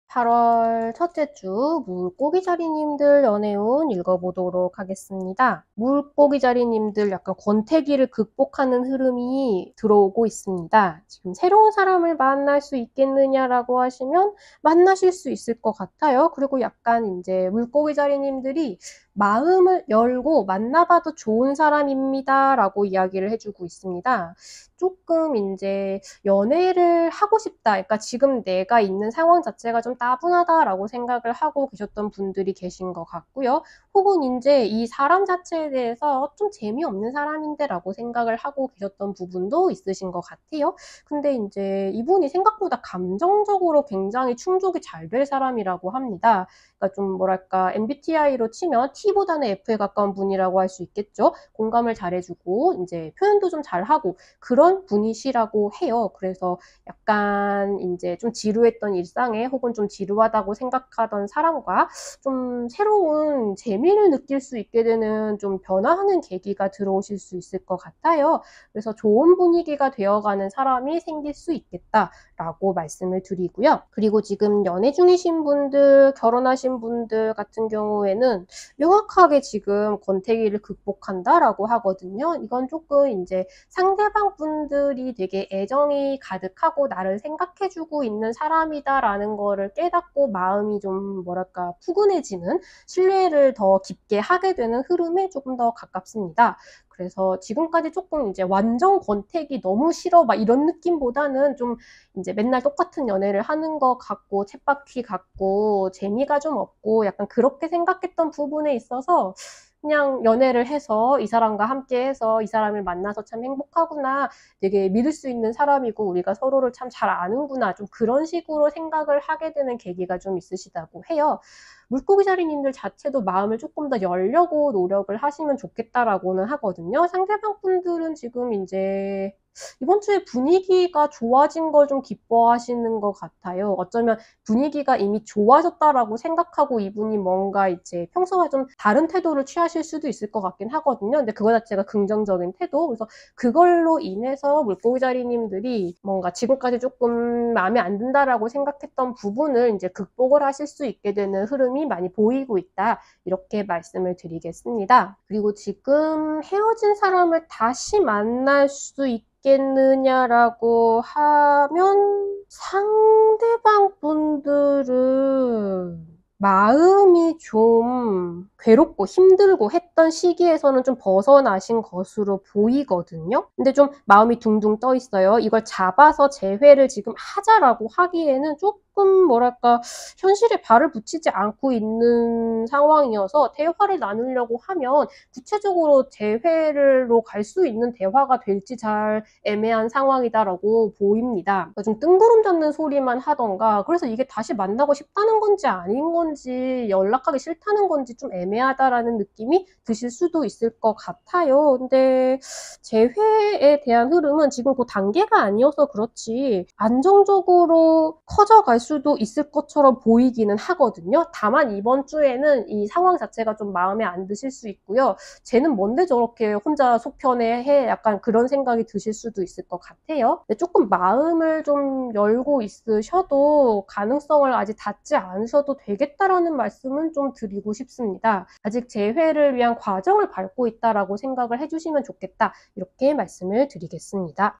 8월 첫째 주 물고기자리님들 연애운 읽어보도록 하겠습니다. 물고기자리님들 약간 권태기를 극복하는 흐름이 들어오고 있습니다. 지금 새로운 사람을 만날 수 있겠느냐라고 하시면 만나실 수 있을 것 같아요. 그리고 약간 이제 물고기자리님들이 마음을 열고 만나봐도 좋은 사람입니다 라고 이야기를 해주고 있습니다. 조금 이제 연애를 하고 싶다, 그러니까 지금 내가 있는 상황 자체가 좀 따분하다라고 생각을 하고 계셨던 분들이 계신 것 같고요. 혹은 이제 이 사람 자체에 대해서 좀 재미없는 사람인데 라고 생각을 하고 계셨던 부분도 있으신 것 같아요. 근데 이제 이분이 생각보다 감정적으로 굉장히 충족이 잘 될 사람이라고 합니다. 그러니까 좀 뭐랄까 MBTI로 치면 T보다는 F에 가까운 분이라고 할 수 있겠죠. 공감을 잘해주고 이제 표현도 좀 잘하고 그런 분이시라고 해요. 그래서 약간 이제 좀 지루했던 일상에, 혹은 좀 지루하다고 생각하던 사람과 좀 새로운 재미를 느낄 수 있게 되는 좀 변화하는 계기가 들어오실 수 있을 것 같아요. 그래서 좋은 분위기가 되어가는 사람이 생길 수 있겠다라고 말씀을 드리고요. 그리고 지금 연애 중이신 분들, 결혼하신 분들 같은 경우에는 명확하게 지금 권태기를 극복한다라고 하거든요. 이건 조금 이제 상대방 분들이 되게 애정이 가득하고 나를 생각해주고 있는 사람이다라는 거를 깨닫고 마음이 좀 뭐랄까 푸근해지는, 신뢰를 더 깊게 하게 되는 흐름에 조금 더 가깝습니다. 그래서 지금까지 조금 이제 완전 권태기 너무 싫어 막 이런 느낌보다는 좀 이제 맨날 똑같은 연애를 하는 것 같고 쳇바퀴 같고 재미가 좀 없고 약간 그렇게 생각했던 부분에 있어서 그냥 연애를 해서 이 사람과 함께 해서 이 사람을 만나서 참 행복하구나, 되게 믿을 수 있는 사람이고 우리가 서로를 참 잘 아는구나, 좀 그런 식으로 생각을 하게 되는 계기가 좀 있으시다고 해요. 물고기자리님들 자체도 마음을 조금 더 열려고 노력을 하시면 좋겠다라고는 하거든요. 상대방 분들은 지금 이제 이번 주에 분위기가 좋아진 걸 좀 기뻐하시는 것 같아요. 어쩌면 분위기가 이미 좋아졌다라고 생각하고 이분이 뭔가 이제 평소와 좀 다른 태도를 취하실 수도 있을 것 같긴 하거든요. 근데 그거 자체가 긍정적인 태도. 그래서 그걸로 인해서 물고기자리님들이 뭔가 지금까지 조금 마음에 안 든다라고 생각했던 부분을 이제 극복을 하실 수 있게 되는 흐름이 많이 보이고 있다, 이렇게 말씀을 드리겠습니다. 그리고 지금 헤어진 사람을 다시 만날 수 있겠느냐라고 하면, 상대방 분들은 마음이 좀 괴롭고 힘들고 했던 시기에서는 좀 벗어나신 것으로 보이거든요. 근데 좀 마음이 둥둥 떠 있어요. 이걸 잡아서 재회를 지금 하자라고 하기에는 조금 뭐랄까 현실에 발을 붙이지 않고 있는 상황이어서 대화를 나누려고 하면 구체적으로 재회로 갈 수 있는 대화가 될지 잘 애매한 상황이다라고 보입니다. 좀 뜬구름 잡는 소리만 하던가, 그래서 이게 다시 만나고 싶다는 건지 아닌 건지 연락하기 싫다는 건지 좀 애매하다라는 느낌이 드실 수도 있을 것 같아요. 근데 재회에 대한 흐름은 지금 그 단계가 아니어서 그렇지 안정적으로 커져갈 수도 있을 것처럼 보이기는 하거든요. 다만 이번 주에는 이 상황 자체가 좀 마음에 안 드실 수 있고요. 쟤는 뭔데 저렇게 혼자 속편해 해, 약간 그런 생각이 드실 수도 있을 것 같아요. 근데 조금 마음을 좀 열고 있으셔도 가능성을 아직 닫지 않으셔도 되겠다라는 말씀은 좀 드리고 싶습니다. 아직 재회를 위한 과정을 밟고 있다라고 생각을 해주시면 좋겠다, 이렇게 말씀을 드리겠습니다.